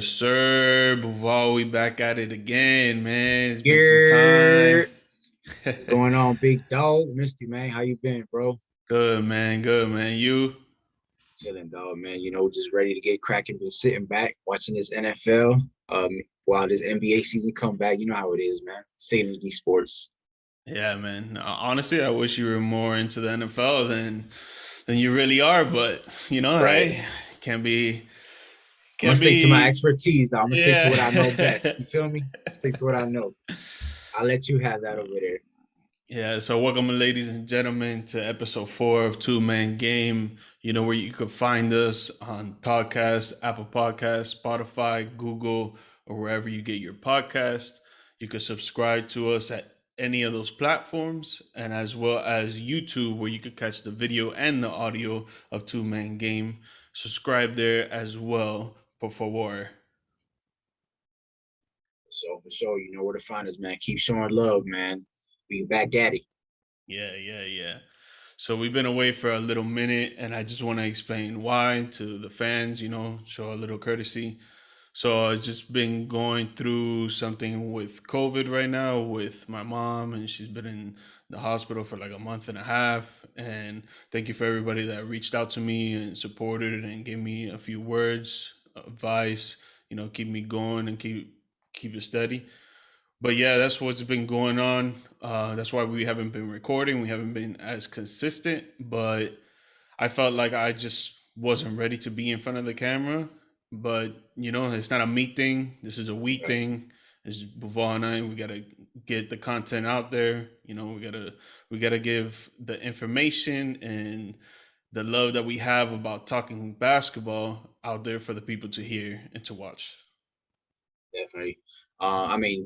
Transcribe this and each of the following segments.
Yes, sir. Buval, we back at it again, man. It's been some time. Yeah, what's going on, big dog? Misty, man, how you been, bro? Good, man. Good, man. You? Chilling, dog, man. Just ready to get cracking. Been sitting back watching this NFL. While this NBA season come back, you know how it is, man. Staying in these sports. Yeah, man. Honestly, I wish you were more into the NFL than you really are, but Right. hey, can't be I'm gonna can't stick to my be. expertise, though. I'm gonna stick to what I know Yeah. best. You feel me? Stick to what I know. I'll let you have that over there. Yeah, so welcome, ladies and gentlemen, to episode 4 of Two Man Game. You know where you could find us on podcast, Apple Podcast, Spotify, Google, or wherever you get your podcast. You could subscribe to us at any of those platforms, and as well as YouTube, where you could catch the video and the audio of Two Man Game. Subscribe there as well, por favor. So for sure, you know where to find us, man. Keep showing love, man. We back at it. Yeah. So we've been away for a little minute, and I just want to explain why to the fans, show a little courtesy. So I've just been going through something with COVID right now with my mom, and she's been in the hospital for like a month and a half. And thank you for everybody that reached out to me and supported and gave me a few words, advice, keep me going and keep it steady. But yeah, that's what's been going on. That's why we haven't been recording. We haven't been as consistent. But I felt like I just wasn't ready to be in front of the camera. But it's not a me thing. This is a we Right. thing. It's Buval and I. We gotta get the content out there. We gotta give the information and the love that we have about talking basketball out there for the people to hear and to watch. Definitely.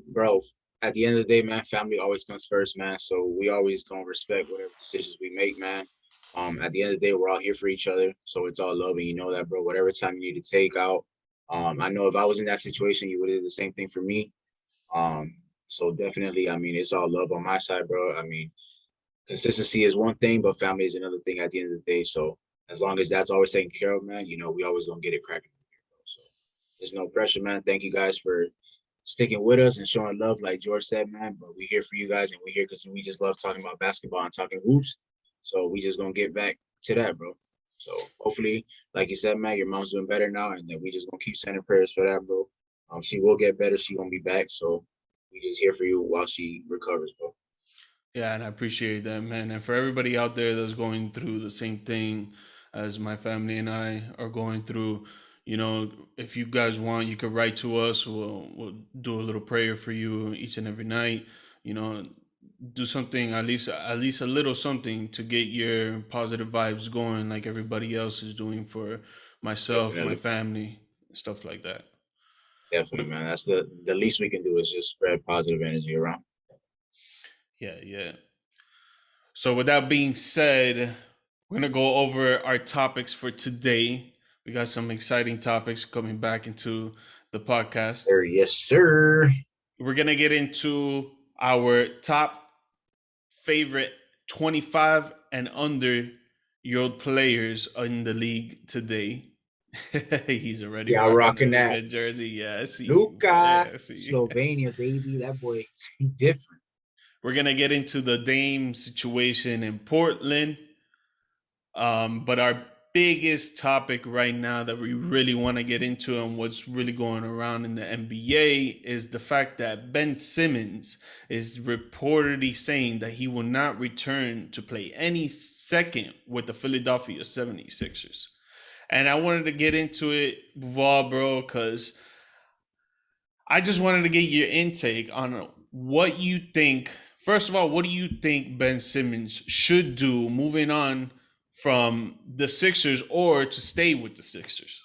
Bro, at the end of the day, man, family always comes first, man. So we always gonna respect whatever decisions we make, man. At the end of the day, we're all here for each other. So it's all love, and you know that, bro. Whatever time you need to take out. I know if I was in that situation, you would have did the same thing for me. So definitely, it's all love on my side, bro. Consistency is one thing, but family is another thing at the end of the day. So as long as that's always taken care of, man, we always gonna get it cracking. So there's no pressure, man. Thank you guys for sticking with us and showing love, like George said, man. But we're here for you guys, and we're here because we just love talking about basketball and talking hoops. So we just gonna get back to that, bro. So hopefully, like you said, man, your mom's doing better now, and then we just gonna keep sending prayers for that, bro. She will get better. She gonna be back. So we just here for you while she recovers, bro. Yeah, and I appreciate that, man. And for everybody out there that's going through the same thing as my family and I are going through, if you guys want, you could write to us. We'll do a little prayer for you each and every night. You know, do something at least a little something to get your positive vibes going, like everybody else is doing for myself, my Definitely, family, stuff like that. definitely, man. That's the least we can do is just spread positive energy around. Yeah. So with that being said, we're gonna go over our topics for today. We got some exciting topics coming back into the podcast. Sir, yes, sir. We're gonna get into our top favorite 25 and under year old players in the league today. He's already See, I rocking the rocking that. Luka jersey. Yeah, I see you. Luca, Yeah, I see. Slovenia, baby. That boy, he different. We're gonna get into the Dame situation in Portland. But our biggest topic right now that we really want to get into and what's really going around in the NBA is the fact that Ben Simmons is reportedly saying that he will not return to play any second with the Philadelphia 76ers. And I wanted to get into it, Vol, bro, because I just wanted to get your intake on what you think. First of all, what do you think Ben Simmons should do moving on from the Sixers or to stay with the Sixers?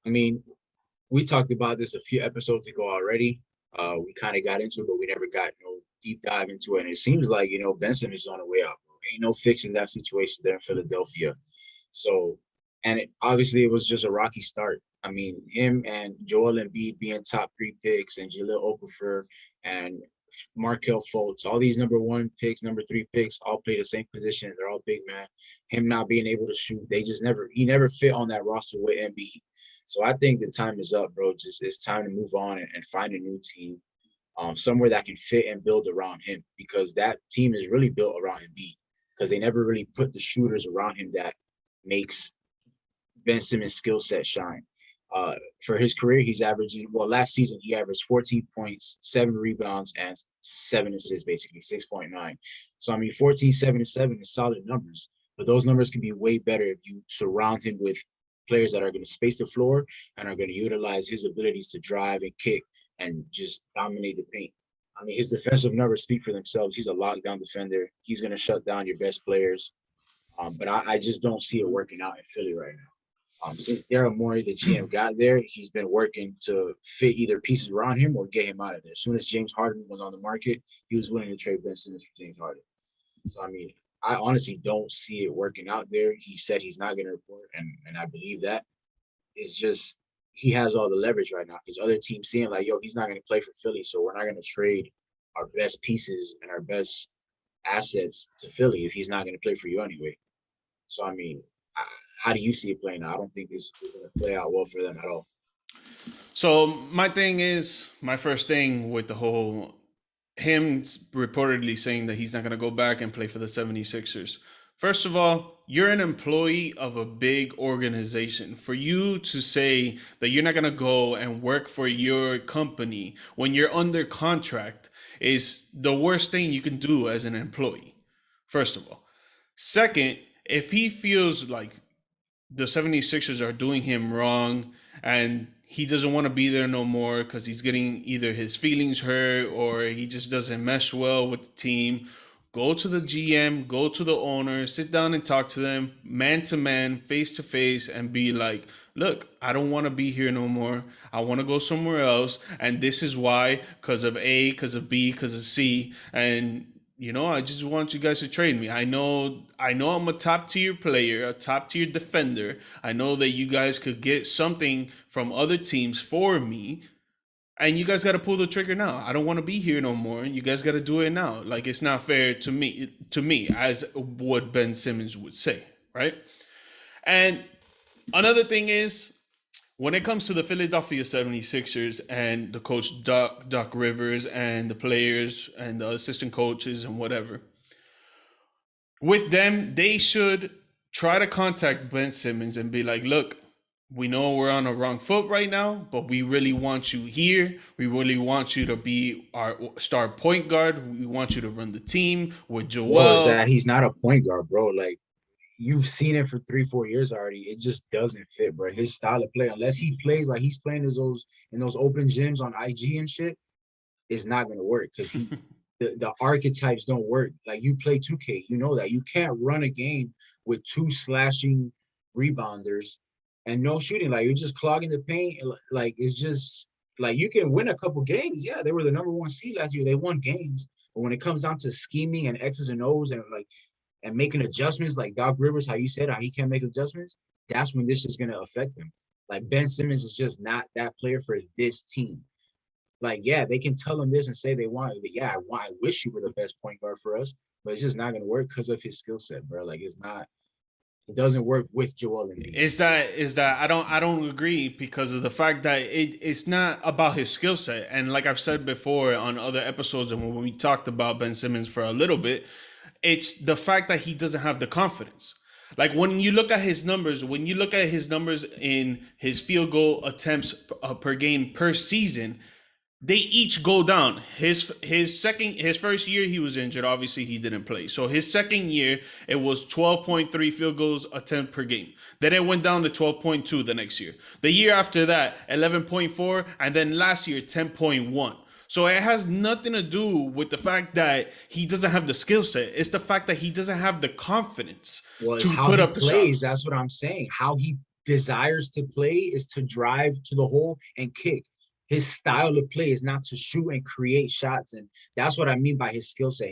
I mean, we talked about this a few episodes ago already. We kind of got into it, but we never got no deep dive into it. And it seems like Benson is on the way out. Bro. Ain't no fixing that situation there in Philadelphia. So, and obviously it was just a rocky start. I mean, him and Joel Embiid being top 3 picks, and Jahlil Okafor and Markel Fultz, all these number 1 picks, number 3 picks, all play the same position. They're all big man. Him not being able to shoot, he never fit on that roster with Embiid. So I think the time is up, bro. Just it's time to move on and find a new team, somewhere that can fit and build around him, because that team is really built around Embiid, because they never really put the shooters around him that makes Ben Simmons' skill set shine. For his career, he's averaging, well, last season he averaged 14 points, 7 rebounds, and 7 assists, basically 6.9. So I mean, 14, 7, and 7 is solid numbers, but those numbers can be way better if you surround him with players that are going to space the floor and are going to utilize his abilities to drive and kick and just dominate the paint. I mean, his defensive numbers speak for themselves. He's a lockdown defender. He's going to shut down your best players. But I just don't see it working out in Philly right now. Since Daryl Morey, the GM, got there, he's been working to fit either pieces around him or get him out of there. As soon as James Harden was on the market, he was willing to trade Ben Simmons for James Harden. So, I mean, I honestly don't see it working out there. He said he's not going to report, and I believe that. It's just he has all the leverage right now because other teams seeing like, yo, he's not going to play for Philly, so we're not going to trade our best pieces and our best assets to Philly if he's not going to play for you anyway. So, I mean, how do you see it playing out? I don't think this is going to play out well for them at all. So my first thing with the whole him reportedly saying that he's not going to go back and play for the 76ers. First of all, you're an employee of a big organization. For you to say that you're not going to go and work for your company when you're under contract is the worst thing you can do as an employee. First of all. Second, if he feels like the 76ers are doing him wrong and he doesn't want to be there no more because he's getting either his feelings hurt or he just doesn't mesh well with the team, go to the GM, go to the owner, sit down and talk to them man to man, face to face, and be like, look, I don't want to be here no more. I want to go somewhere else. And this is why, because of A, because of B, because of C. And I just want you guys to trade me. I know I'm a top tier player, a top tier defender. I know that you guys could get something from other teams for me. And you guys got to pull the trigger now. I don't want to be here no more. You guys got to do it now. Like it's not fair to me, as what Ben Simmons would say, right? And another thing is, when it comes to the Philadelphia 76ers and the coach Doc Rivers and the players and the assistant coaches and whatever, with them, they should try to contact Ben Simmons and be like, look, we know we're on a wrong foot right now, but we really want you here. We really want you to be our star point guard. We want you to run the team with Well, is Joel. that he's not a point guard, bro. Like, you've seen it for 3, 4 years already. It just doesn't fit, bro. His style of play, unless he plays like he's playing in those open gyms on IG and shit, is not gonna work because the archetypes don't work. Like you play 2K, you know that you can't run a game with two slashing rebounders and no shooting. Like you're just clogging the paint. Like it's just like you can win a couple games. Yeah, they were the number one seed last year. They won games, but when it comes down to scheming and X's and O's and making adjustments, like Doc Rivers, how you said how he can't make adjustments, that's when this is gonna affect them. Like Ben Simmons is just not that player for this team. Like, yeah, they can tell him this and say they want it. Yeah, I wish you were the best point guard for us, but it's just not gonna work because of his skill set, bro. Like, it's not. It doesn't work with Joel Embiid. Is that I don't agree because of the fact that it's not about his skill set. And like I've said before on other episodes and when we talked about Ben Simmons for a little bit, it's the fact that he doesn't have the confidence. Like when you look at his numbers, in his field goal attempts per game per season, they each go down. His first year he was injured. Obviously he didn't play. So his second year it was 12.3 field goals attempt per game. Then it went down to 12.2 the next year. The year after that 11.4, and then last year 10.1. So it has nothing to do with the fact that he doesn't have the skill set. It's the fact that he doesn't have the confidence Well, it's to how put he up the plays. shots. That's what I'm saying. How he desires to play is to drive to the hole and kick. His style of play is not to shoot and create shots, and that's what I mean by his skill set.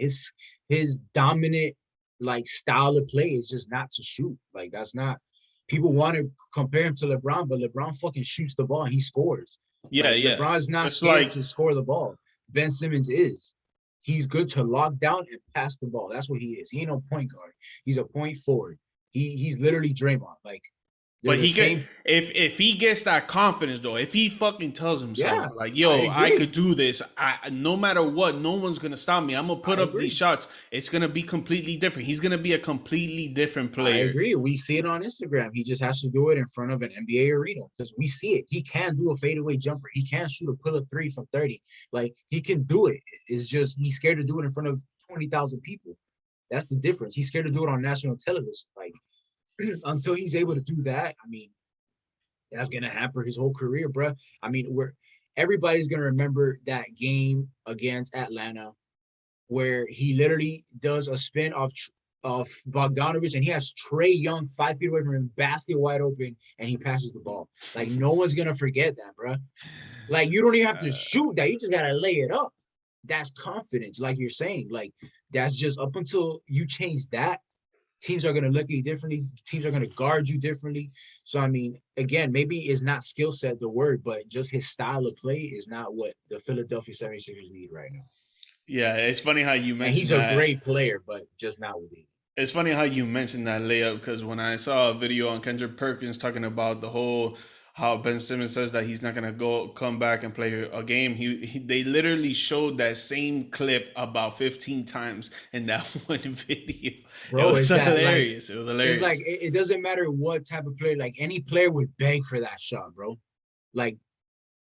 His dominant like style of play is just not to shoot. Like that's not. People want to compare him to LeBron, but LeBron fucking shoots the ball and he scores. Yeah, Like yeah. LeBron's not It's scared like to score the ball. Ben Simmons is. He's good to lock down and pass the ball. That's what he is. He ain't no point guard. He's a point forward. He's literally Draymond. Like They're But the he could, same. if he gets that confidence though, if he fucking tells himself Yeah, like, I "Yo, I agree. could do this. I no matter what, no one's gonna stop me. I'm gonna put I up these agree. shots. It's gonna be completely different. He's gonna be a completely different I player." agree. We see it on Instagram. He just has to do it in front of an NBA arena because we see it. He can do a fadeaway jumper. He can shoot a pull-up three from 30. Like he can do it. It's just he's scared to do it in front of 20,000 people. That's the difference. He's scared to do it on national television. Like until he's able to do that, I mean, that's gonna hamper his whole career, bro. I mean, we're everybody's gonna remember that game against Atlanta where he literally does a spin of Bogdanovich, and he has Trey Young 5 feet away from him, basket wide open, and he passes the ball. Like no one's gonna forget that, bro. Like you don't even have to shoot that; you just gotta lay it up. That's confidence, like you're saying. Like that's just up until you change that. Teams are going to look at you differently. Teams are going to guard you differently. So, I mean, again, maybe it's not skill set the word, but just his style of play is not what the Philadelphia 76ers need right now. Yeah, it's funny how you And mentioned he's a that. great player, but just not with it. It's funny how you mentioned that layup because when I saw a video on Kendrick Perkins talking about the whole how Ben Simmons says that he's not gonna go come back and play a game, they literally showed that same clip about 15 times in that one video. It Bro, was is that like, hilarious. It was it's like, hilarious. it doesn't matter what type of player, like any player would beg for that shot, bro. Like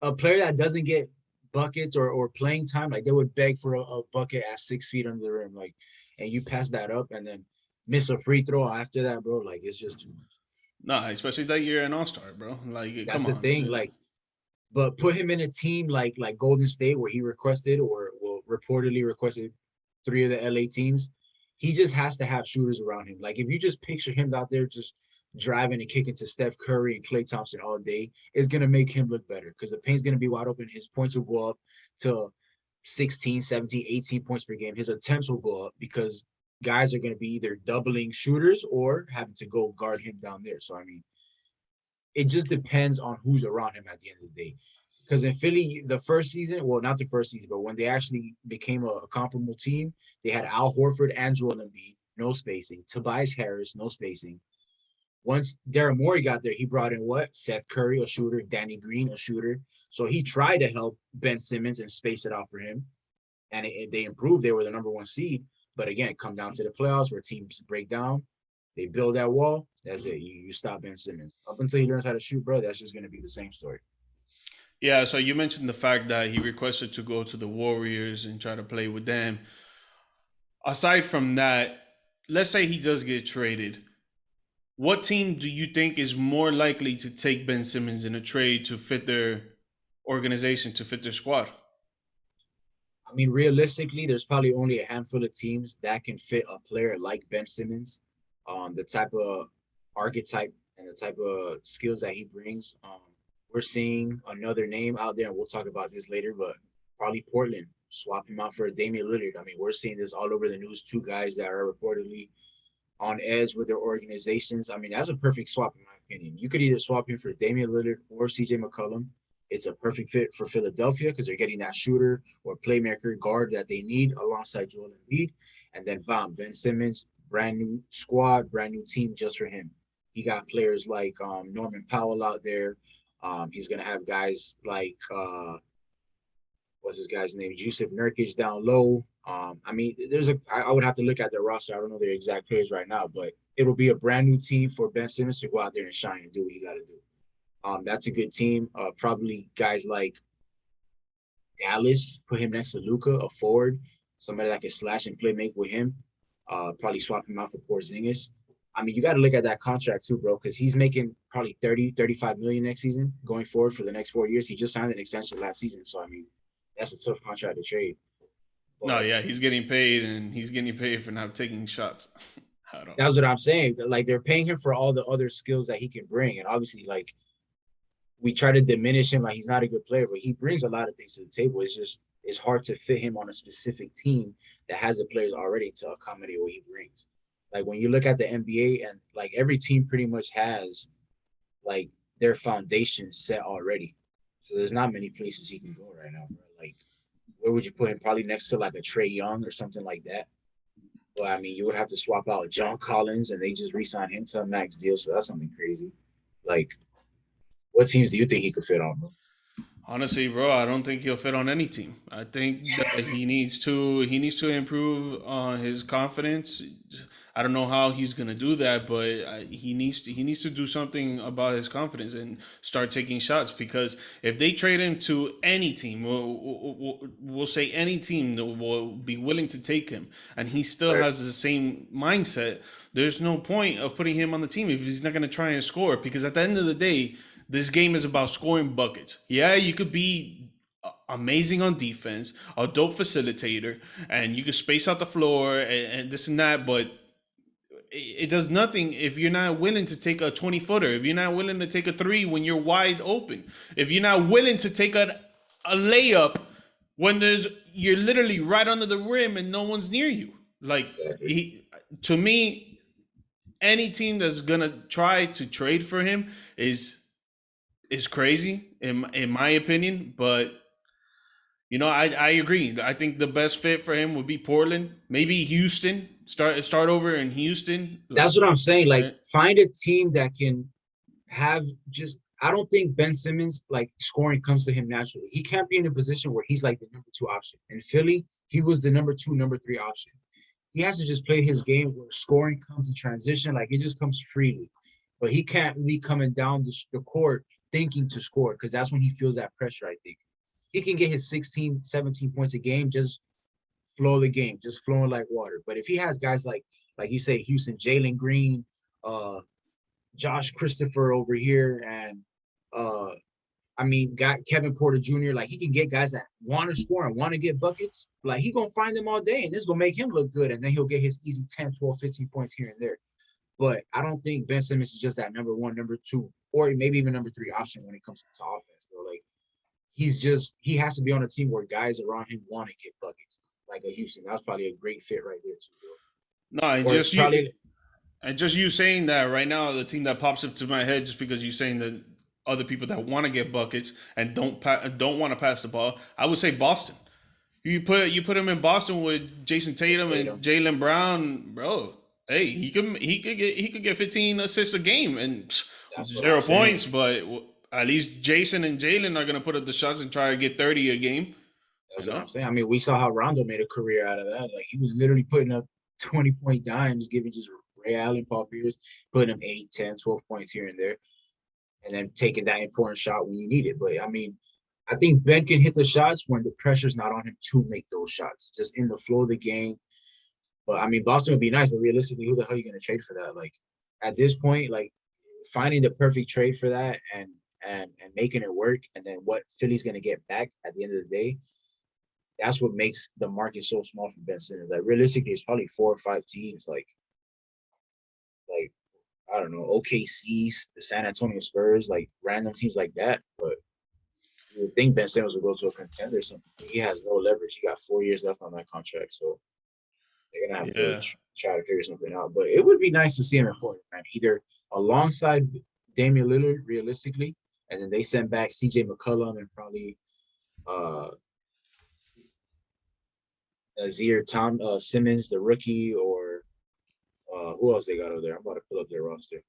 a player that doesn't get buckets or playing time, like they would beg for a bucket at 6 feet under the rim, like, and you pass that up and then miss a free throw after that, bro. Like it's just too much. Nah, especially that you're an all-star, bro. Like, That's come the on. thing. Like, but put him in a team like Golden State where he requested or well reportedly requested three of the LA teams. He just has to have shooters around him. Like if you just picture him out there just driving and kicking to Steph Curry and Klay Thompson all day, it's gonna make him look better because the paint's gonna be wide open. His points will go up to 16, 17, 18 points per game. His attempts will go up because guys are going to be either doubling shooters or having to go guard him down there. So, I mean, it just depends on who's around him at the end of the day. Because in Philly, the first season, well, not the first season, but when they actually became a comparable team, they had Al Horford and Joel Embiid, no spacing. Tobias Harris, no spacing. Once Daryl Morey got there, he brought in what? Seth Curry, a shooter, Danny Green, a shooter. So he tried to help Ben Simmons and space it out for him. And they improved. They were the number one seed. But again, come down to the playoffs where teams break down. They build that wall. That's it. You stop Ben Simmons. Up until he learns how to shoot, bro, that's just going to be the same story. Yeah, so you mentioned the fact that he requested to go to the Warriors and try to play with them. Aside from that, let's say he does get traded. What team do you think is more likely to take Ben Simmons in a trade to fit their organization, to fit their squad? I mean, realistically, there's probably only a handful of teams that can fit a player like Ben Simmons, the type of archetype and the type of skills that he brings. We're seeing another name out there, and we'll talk about this later, but probably Portland swap him out for Damian Lillard. I mean, we're seeing this all over the news. Two guys that are reportedly on edge with their organizations. I mean, that's a perfect swap in my opinion. You could either swap him for Damian Lillard or CJ McCollum. It's a perfect fit for Philadelphia because they're getting that shooter or playmaker guard that they need alongside Joel Embiid. And then bam, Ben Simmons, brand new squad, brand new team just for him. He got players like Norman Powell out there. He's gonna have guys like what's this guy's name? Jusuf Nurkic down low. I mean, I would have to look at their roster. I don't know their exact players right now, but it'll be a brand new team for Ben Simmons to go out there and shine and do what he got to do. That's a good team. Probably guys like Dallas, put him next to Luka, a forward, somebody that can slash and play make with him. Probably swap him out for Porzingis. I mean, you got to look at that contract too, bro, because he's making probably 30, 35 million next season going forward for the next 4 years. He just signed an extension last season. So, I mean, that's a tough contract to trade. No, But yeah, he's getting paid and he's getting paid for not taking shots. I don't. that's what I'm saying. Like they're paying him for all the other skills that he can bring, and obviously, like we try to diminish him, like he's not a good player, but he brings a lot of things to the table. It's just it's hard to fit him on a specific team that has the players already to accommodate what he brings. Like when you look at the NBA and like every team pretty much has like their foundation set already. So there's not many places he can go right now, bro. Like where would you put him? Probably next to like a Trey Young or something like that. But I mean, you would have to swap out John Collins, and they just re-sign him to a max deal. So that's something crazy. Like, what teams do you think he could fit on, bro? Honestly, bro, I don't think he'll fit on any team. I think that he needs to improve on his confidence. I don't know how he's gonna do that, but he needs to do something about his confidence and start taking shots. Because if they trade him to any team, we'll say any team that will be willing to take him, and he still Right. has the same mindset. There's no point of putting him on the team if he's not gonna try and score. Because at the end of the day, this game is about scoring buckets. Yeah, you could be amazing on defense, a dope facilitator, and you can space out the floor and this and that, but it does nothing if you're not willing to take a 20 footer, if you're not willing to take a three when you're wide open, if you're not willing to take a layup when you're literally right under the rim and no one's near you. Like, Exactly. to me, any team that's gonna try to trade for him is crazy in my opinion. But I agree. I think the best fit for him would be Portland, maybe Houston. Start over in Houston. That's what I'm saying. Like, Right? find a team that can have just. I don't think Ben Simmons like scoring comes to him naturally. He can't be in a position where he's like the number two option. In Philly, he was the number two, number three option. He has to just play his game where scoring comes in transition, like it just comes freely. But he can't be coming down the court thinking to score because that's when he feels that pressure, I think. He can get his 16, 17 points a game, just flow the game, just flowing like water. But if he has guys like you say, Houston, Jalen Green, uh, Josh Christopher over here, and uh, I mean, got Kevin Porter Jr. Like he can get guys that want to score and want to get buckets. Like he gonna find them all day, and this gonna make him look good, and then he'll get his easy 10, 12, 15 points here and there. But I don't think Ben Simmons is just that number one, number two, or maybe even number three option when it comes to offense, bro. Like he has to be on a team where guys around him want to get buckets, like a Houston. That's probably a great fit right there too, No, and bro. Or just you, probably and just you saying that right now, the team that pops up to my head just because you're saying that other people that want to get buckets and don't want to pass the ball, I would say Boston. You put him in Boston with Jason Tatum and Tatum. Jalen Brown, bro. Hey, he could get 15 assists a game and That's what I'm 0 points, saying. but at least Jason and Jalen are gonna put up the shots and try to get 30 a game. You That's what know? I'm saying. I mean, we saw how Rondo made a career out of that. Like he was literally putting up 20-point dimes, giving just Ray Allen, Paul Pierce, putting him 8, 10, 12 points here and there, and then taking that important shot when you need it. But I mean, I think Ben can hit the shots when the pressure's not on him to make those shots, just in the flow of the game. But I mean, Boston would be nice, but realistically, who the hell are you going to trade for that? Like at this point, like finding the perfect trade for that and making it work, and then what Philly's going to get back at the end of the day, that's what makes the market so small for Ben Simmons. Like realistically, it's probably 4 or 5 teams. Like I don't know, OKC, the San Antonio Spurs, like random teams like that. But you would think Ben Simmons would go to a contender or something. He has no leverage. He got 4 years left on that contract, so they're gonna have to Yeah, try to figure something out. But it would be nice to see him in Portland, man. Either alongside Damian Lillard, realistically, and then they send back CJ McCollum and probably uh Azir Simmons, the rookie, or who else they got over there? I'm about to pull up their roster.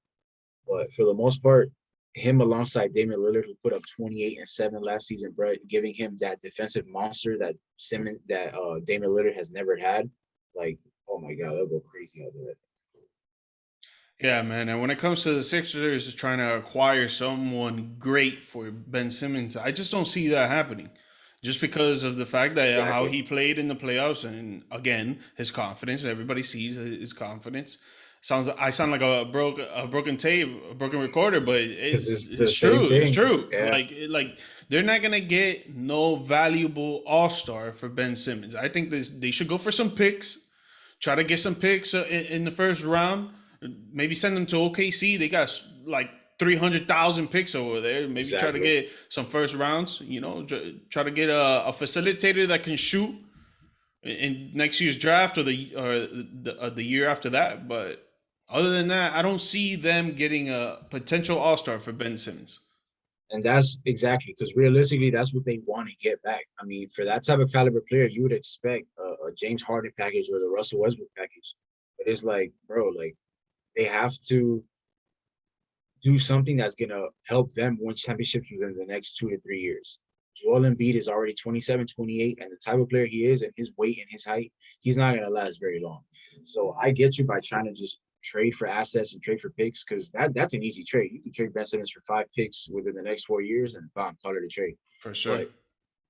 But for the most part, him alongside Damian Lillard, who put up 28 and 7 last season, bro, giving him that defensive monster that Damian Lillard has never had. Like, oh my god, they'll go crazy out there. yeah, man. And when it comes to the Sixers just trying to acquire someone great for Ben Simmons, I just don't see that happening. Just because of the fact that how Exactly. he played in the playoffs, and again his confidence. Everybody sees his confidence. I sound like a broken tape, a broken recorder, but Because it's it's the it's same true. It's thing. true. Yeah. Like they're not gonna get no valuable All Star for Ben Simmons. I think they should go for some picks. Try to get some picks in the first round. Maybe send them to OKC. They got like 300,000 picks over there. Maybe try to Exactly. get some first rounds. Try to get a facilitator that can shoot in next year's draft or the year after that. But other than that, I don't see them getting a potential All Star for Ben Simmons. And that's exactly because realistically, that's what they want to get back. I mean, for that type of caliber player, you would expect a James Harden package or the Russell Westbrook package. But it's like, bro, like they have to do something that's gonna help them win championships within the next 2 to 3 years. Joel Embiid is already 27, 28, and the type of player he is, and his weight and his height, he's not gonna last very long. So I get you by trying to just trade for assets and trade for picks because that's an easy trade. You can trade Ben Simmons for 5 picks within the next 4 years and bam, call it a trade. For sure. But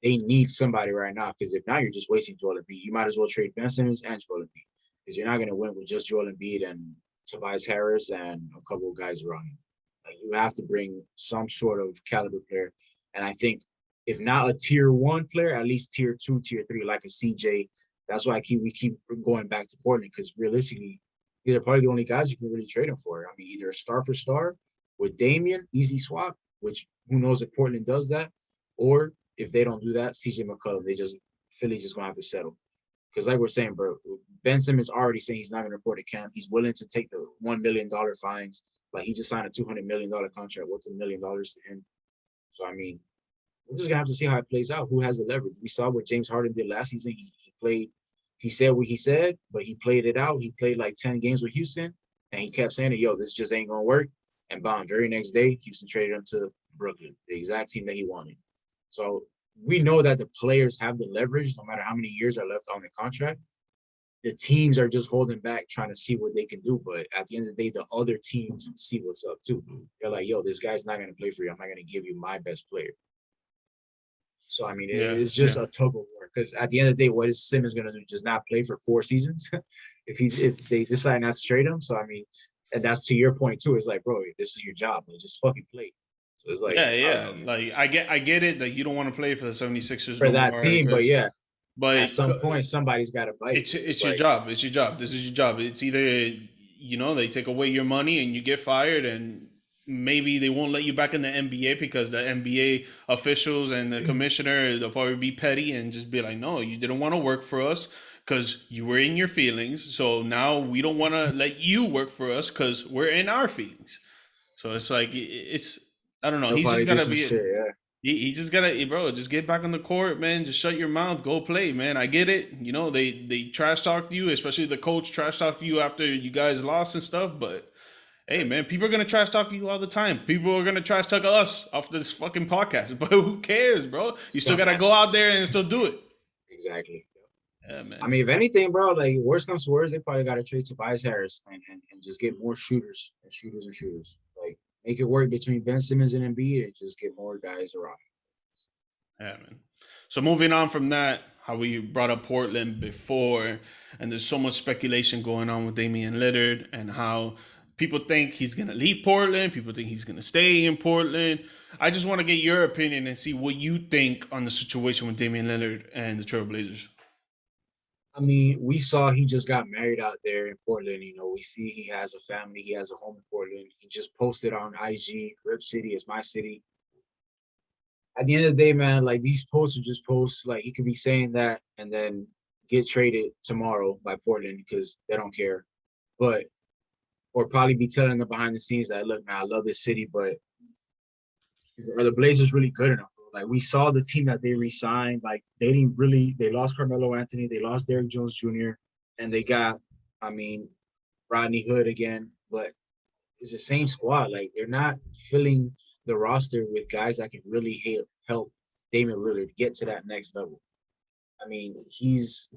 they need somebody right now because if not, you're just wasting Joel Embiid. You might as well trade Ben Simmons and Joel Embiid because you're not going to win with just Joel Embiid and Tobias Harris and a couple of guys around him. Like you have to bring some sort of caliber player, and I think if not a tier 1 player, at least tier 2, tier 3, like a CJ. That's why we keep going back to Portland because realistically, these are probably the only guys you can really trade him for. I mean, either a star for star with Damian, easy swap, which who knows if Portland does that, or if they don't do that, CJ McCollum, Philly just gonna have to settle. Because like we're saying, bro, Ben Simmons already saying he's not gonna report to camp. He's willing to take the $1 million fines. Like he just signed a $200 million contract. What's $1 million to him? So I mean, we're just gonna have to see how it plays out. Who has the leverage? We saw what James Harden did last season. He played. He said what he said, but he played it out. He played like 10 games with Houston, and he kept saying, "Yo, this just ain't gonna work." And bam, very next day, Houston traded him to Brooklyn, the exact team that he wanted. So we know that the players have the leverage, no matter how many years are left on the contract. The teams are just holding back, trying to see what they can do. But at the end of the day, the other teams see what's up too. They're like, "Yo, this guy's not gonna play for you. I'm not gonna give you my best player." So I mean, Yeah, it's just yeah. a tug of war because at the end of the day, what is Simmons gonna do? Just not play for 4 seasons if they decide not to trade him? So I mean, and that's to your point too. It's like, bro, this is your job. Like, just fucking play. So it's like, Yeah, I don't yeah. know, man, Like I get it that you don't want to play for the 76ers for no that more team. But because yeah, but at some point, somebody's got to bite. It's it's your like, job. It's your job. This is your job. It's either they take away your money and you get fired, and maybe they won't let you back in the NBA because the NBA officials and the commissioner they'll probably be petty and just be like, no, you didn't want to work for us because you were in your feelings. So now we don't want to let you work for us because we're in our feelings. So it's like it's I don't know. they'll He's probably just do gotta some be shit. Yeah, he just gotta, bro, just get back on the court, man. Just shut your mouth, go play, man. I get it. They trash talked you, especially the coach trash talked you after you guys lost and stuff. But hey, man, people are gonna trash talk you all the time. People are gonna trash talk us off this fucking podcast. But who cares, bro? You still gotta go dumbass. out there and still do it. Exactly. Yeah, I man. mean, if anything, bro, like worst comes to worst, they probably got to trade Tobias Harris and just get more shooters and shooters and shooters. Like make it work between Ben Simmons and Embiid and just get more guys around. Yeah, man. So moving on from that, how we brought up Portland before, and there's so much speculation going on with Damian Lillard and how people think he's gonna leave Portland, people think he's gonna stay in Portland. I just want to get your opinion and see what you think on the situation with Damian Lillard and the Trailblazers. I mean, we saw he just got married out there in Portland. We see he has a family, he has a home in Portland. He just posted on IG, Rip City is my city. At the end of the day, man, like these posts are just posts. Like he could be saying that and then get traded tomorrow by Portland because they don't care. But or probably be telling them behind the scenes that look, man, I love this city, but are the Blazers really good enough? Like we saw the team that they re-signed, like they lost Carmelo Anthony, they lost Derrick Jones Jr., and they got, I mean, Rodney Hood again, but it's the same squad. Like they're not filling the roster with guys that can really help Damian Lillard get to that next level. I mean, he's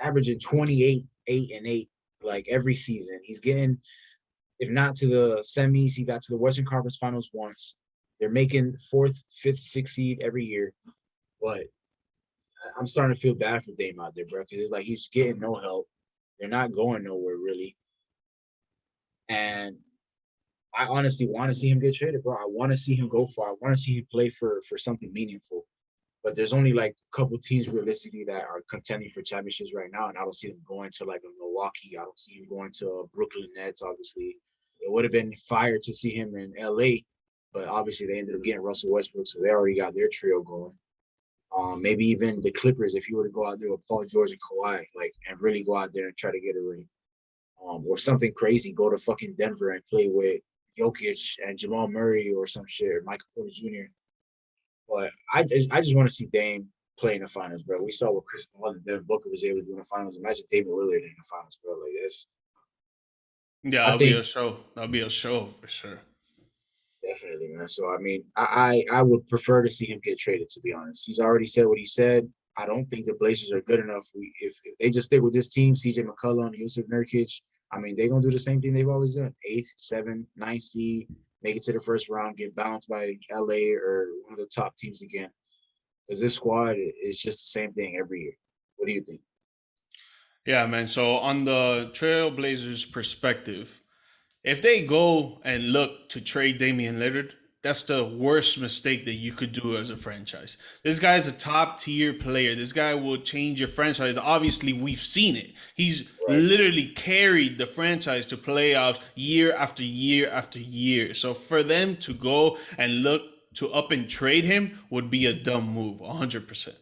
averaging 28, 8 and 8, like every season. He's getting, if not to the semis, he got to the Western Conference Finals once. They're making fourth, fifth, sixth seed every year. But I'm starting to feel bad for Dame out there, bro, because it's like he's getting no help. They're not going nowhere really. And I honestly want to see him get traded, bro. I want to see him go far. I want to see him play for something meaningful. But there's only like a couple teams realistically that are contending for championships right now, and I don't see them going to like a Milwaukee. I don't see him going to a Brooklyn Nets. Obviously, it would have been fire to see him in LA, but obviously they ended up getting Russell Westbrook, so they already got their trio going. Maybe even the Clippers, if you were to go out there with Paul George and Kawhi, like, and really go out there and try to get a ring, or something crazy, go to fucking Denver and play with Jokic and Jamal Murray or some shit, or Michael Porter Jr. But I just want to see Dame play in the finals, bro. We saw what Chris Paul and Devin Booker was able to do in the finals. Imagine Damian Lillard in the finals, bro. Like this, Yeah, I that'll be a think show. That'll be a show for sure. Definitely, man. So I mean, I would prefer to see him get traded. To be honest, he's already said what he said. I don't think the Blazers are good enough. If they just stick with this team, CJ McCollum, Yusuf Nurkic, I mean, they're gonna do the same thing they've always done: eighth, seventh, ninth seed, make it to the first round, get bounced by LA or one of the top teams again. Because this squad is just the same thing every year. What do you think? Yeah, man. So on the Trailblazers perspective, if they go and look to trade Damian Lillard, that's the worst mistake that you could do as a franchise. This guy's a top tier player. This guy will change your franchise. Obviously, we've seen it. He's Right. literally carried the franchise to playoffs year after year after year. So for them to go and look to up and trade him would be a dumb move, 100%.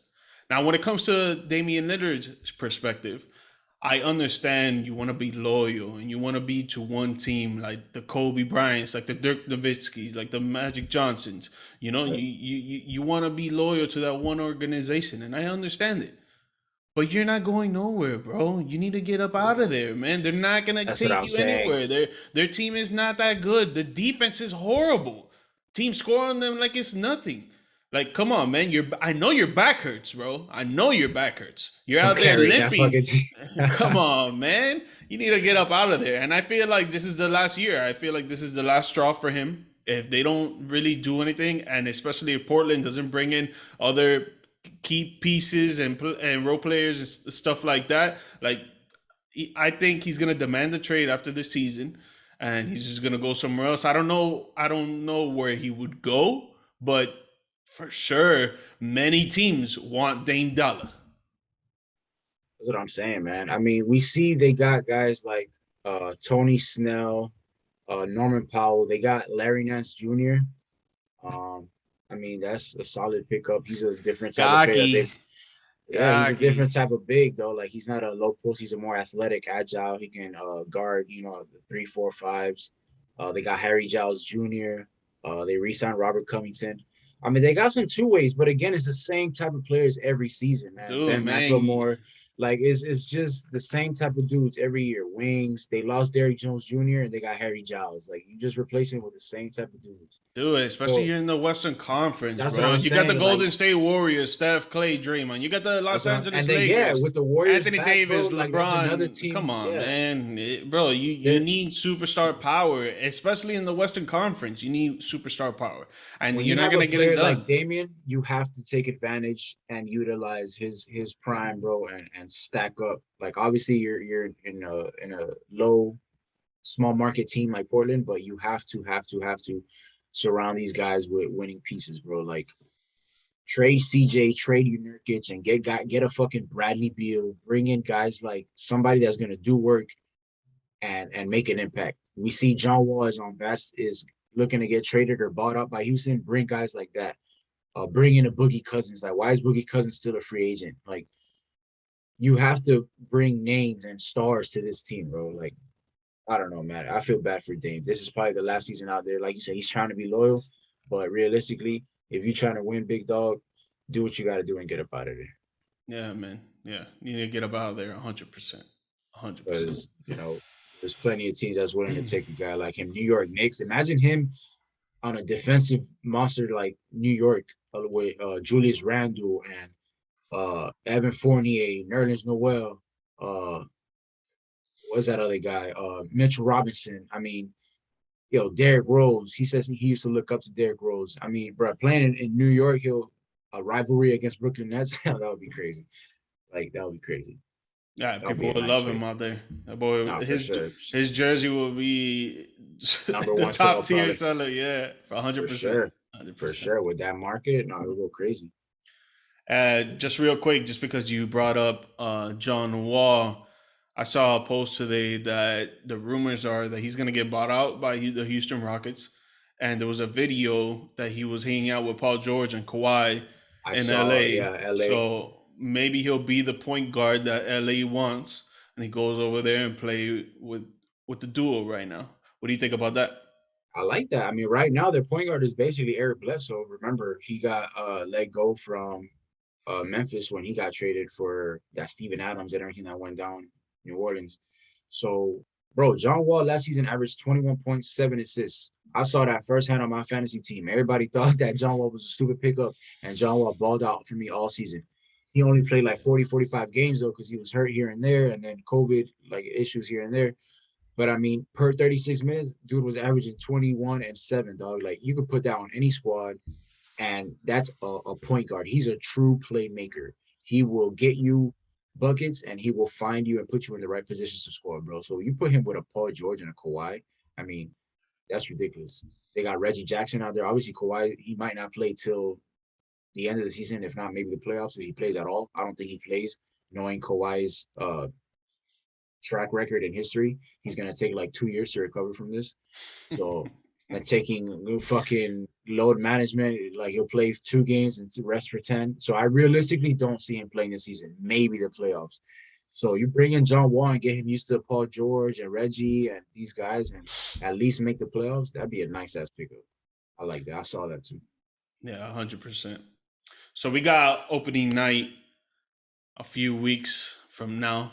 Now, when it comes to Damian Lillard's perspective, I understand you want to be loyal and you want to be to one team, like the Kobe Bryants, like the Dirk Nowitzkis, like the Magic Johnsons. You know, Right. you want to be loyal to that one organization, and I understand it. But you're not going nowhere, bro. You need to get up out of there, man. They're not gonna That's what take I'm you saying. anywhere. Their team is not that good. The defense is horrible. Team score on them like it's nothing. Like, come on, man. I know your back hurts, bro. I know your back hurts. You're I'm out there carrying that limping. fucking team. Come on, man. You need to get up out of there. And I feel like this is the last year. I feel like this is the last straw for him. If they don't really do anything, and especially if Portland doesn't bring in other key pieces and role players and stuff like that, like I think he's gonna demand a trade after this season, and he's just gonna go somewhere else. I don't know. I don't know where he would go, but for sure, many teams want Dame Dollar. That's what I'm saying, man. I mean, we see they got guys like Tony Snell, Norman Powell. They got Larry Nance Jr. Um, I mean, that's a solid pickup. He's a different type of player that Gaki, they. Yeah, he's a Gaki. different type of big though. Like he's not a low post. He's a more athletic, agile. He can guard, the 3, 4, 5s. They got Harry Giles Jr. They re-signed Robert Covington. I mean, they got some two ways, but again, it's the same type of players every season, man. Dude, Ben man, McLemore, like it's just the same type of dudes every year. Wings. They lost Derrick Jones Jr. and they got Harry Giles. Like you just replacing with the same type of dudes. dude, especially So you're in the Western Conference, that's what bro. I'm You got the saying. Like Golden State Warriors, Steph, Clay, Draymond. You got the that's Los what I'm, and Angeles then yeah, Lakers, with the Warriors Anthony back, bro, Davis, like that's another LeBron. team. Come on, Yeah, man. Bro, you they're need superstar power, especially in the Western Conference. You need superstar power, and when you're you not have a gonna get it player like done. Damian, you have to take advantage and utilize his prime, bro, and stack up. Like obviously you're in a low small market team like Portland, but you have to surround these guys with winning pieces, bro. Like trade CJ, trade Nurkic, and get a fucking Bradley Beal. Bring in guys like somebody that's gonna do work and make an impact. We see John Wall is looking to get traded or bought up by Houston. Bring guys like that. Bring in a Boogie Cousins. Like, why is Boogie Cousins still a free agent? Like, you have to bring names and stars to this team, bro. Like, I don't know, man. I feel bad for Dame. This is probably the last season out there. Like you said, he's trying to be loyal, but realistically, if you're trying to win, big dog, do what you got to do and get up out of there. Yeah, man. Yeah, you need to get up out of there, 100%, 100%. Because there's plenty of teams that's willing to take a guy like him. New York Knicks. Imagine him on a defensive monster like New York with Julius Randle and Evan Fournier, Nerlens Noel, what's that other guy? Mitchell Robinson. I mean, Derrick Rose. He says he used to look up to Derrick Rose. I mean, bro, playing in New York, he'll a rivalry against Brooklyn Nets. That would be crazy. Like that would be crazy. Yeah, That would people be a would nice love fit. him out there. That boy, No, for sure. his jersey will be Number the one top seller tier probably. seller. Yeah, for For 100%, sure. hundred For percent. sure. With that market, no, it'll go crazy. Just real quick, just because you brought up John Wall, I saw a post today that the rumors are that he's going to get bought out by the Houston Rockets, and there was a video that he was hanging out with Paul George and Kawhi I in saw, LA. yeah, LA. So maybe he'll be the point guard that LA wants, and he goes over there and play with the duo right now. What do you think about that? I like that. I mean, right now their point guard is basically Eric Bledsoe. Remember, he got let go from Memphis when he got traded for that Steven Adams and everything that went down in New Orleans. So, bro, John Wall last season averaged 21.7 assists. I saw that firsthand on my fantasy team. Everybody thought that John Wall was a stupid pickup, and John Wall balled out for me all season. He only played like 40, 45 games though, because he was hurt here and there, and then COVID like issues here and there. But I mean, per 36 minutes, dude was averaging 21 and 7, dog. Like you could put that on any squad, and that's a point guard. He's a true playmaker. He will get you buckets, and he will find you and put you in the right positions to score, bro. So you put him with a Paul George and a Kawhi. I mean, that's ridiculous. They got Reggie Jackson out there. Obviously, Kawhi, he might not play till the end of the season, if not maybe the playoffs, if he plays at all. I don't think he plays, knowing Kawhi's track record in history. He's gonna take like 2 years to recover from this. So and taking fucking load management, like he'll play 2 games and rest for 10. So I realistically don't see him playing this season, maybe the playoffs. So you bring in John Wall and get him used to Paul George and Reggie and these guys and at least make the playoffs. That'd be a nice ass pickup. I like that. I saw that too. Yeah, 100%. So we got opening night a few weeks from now.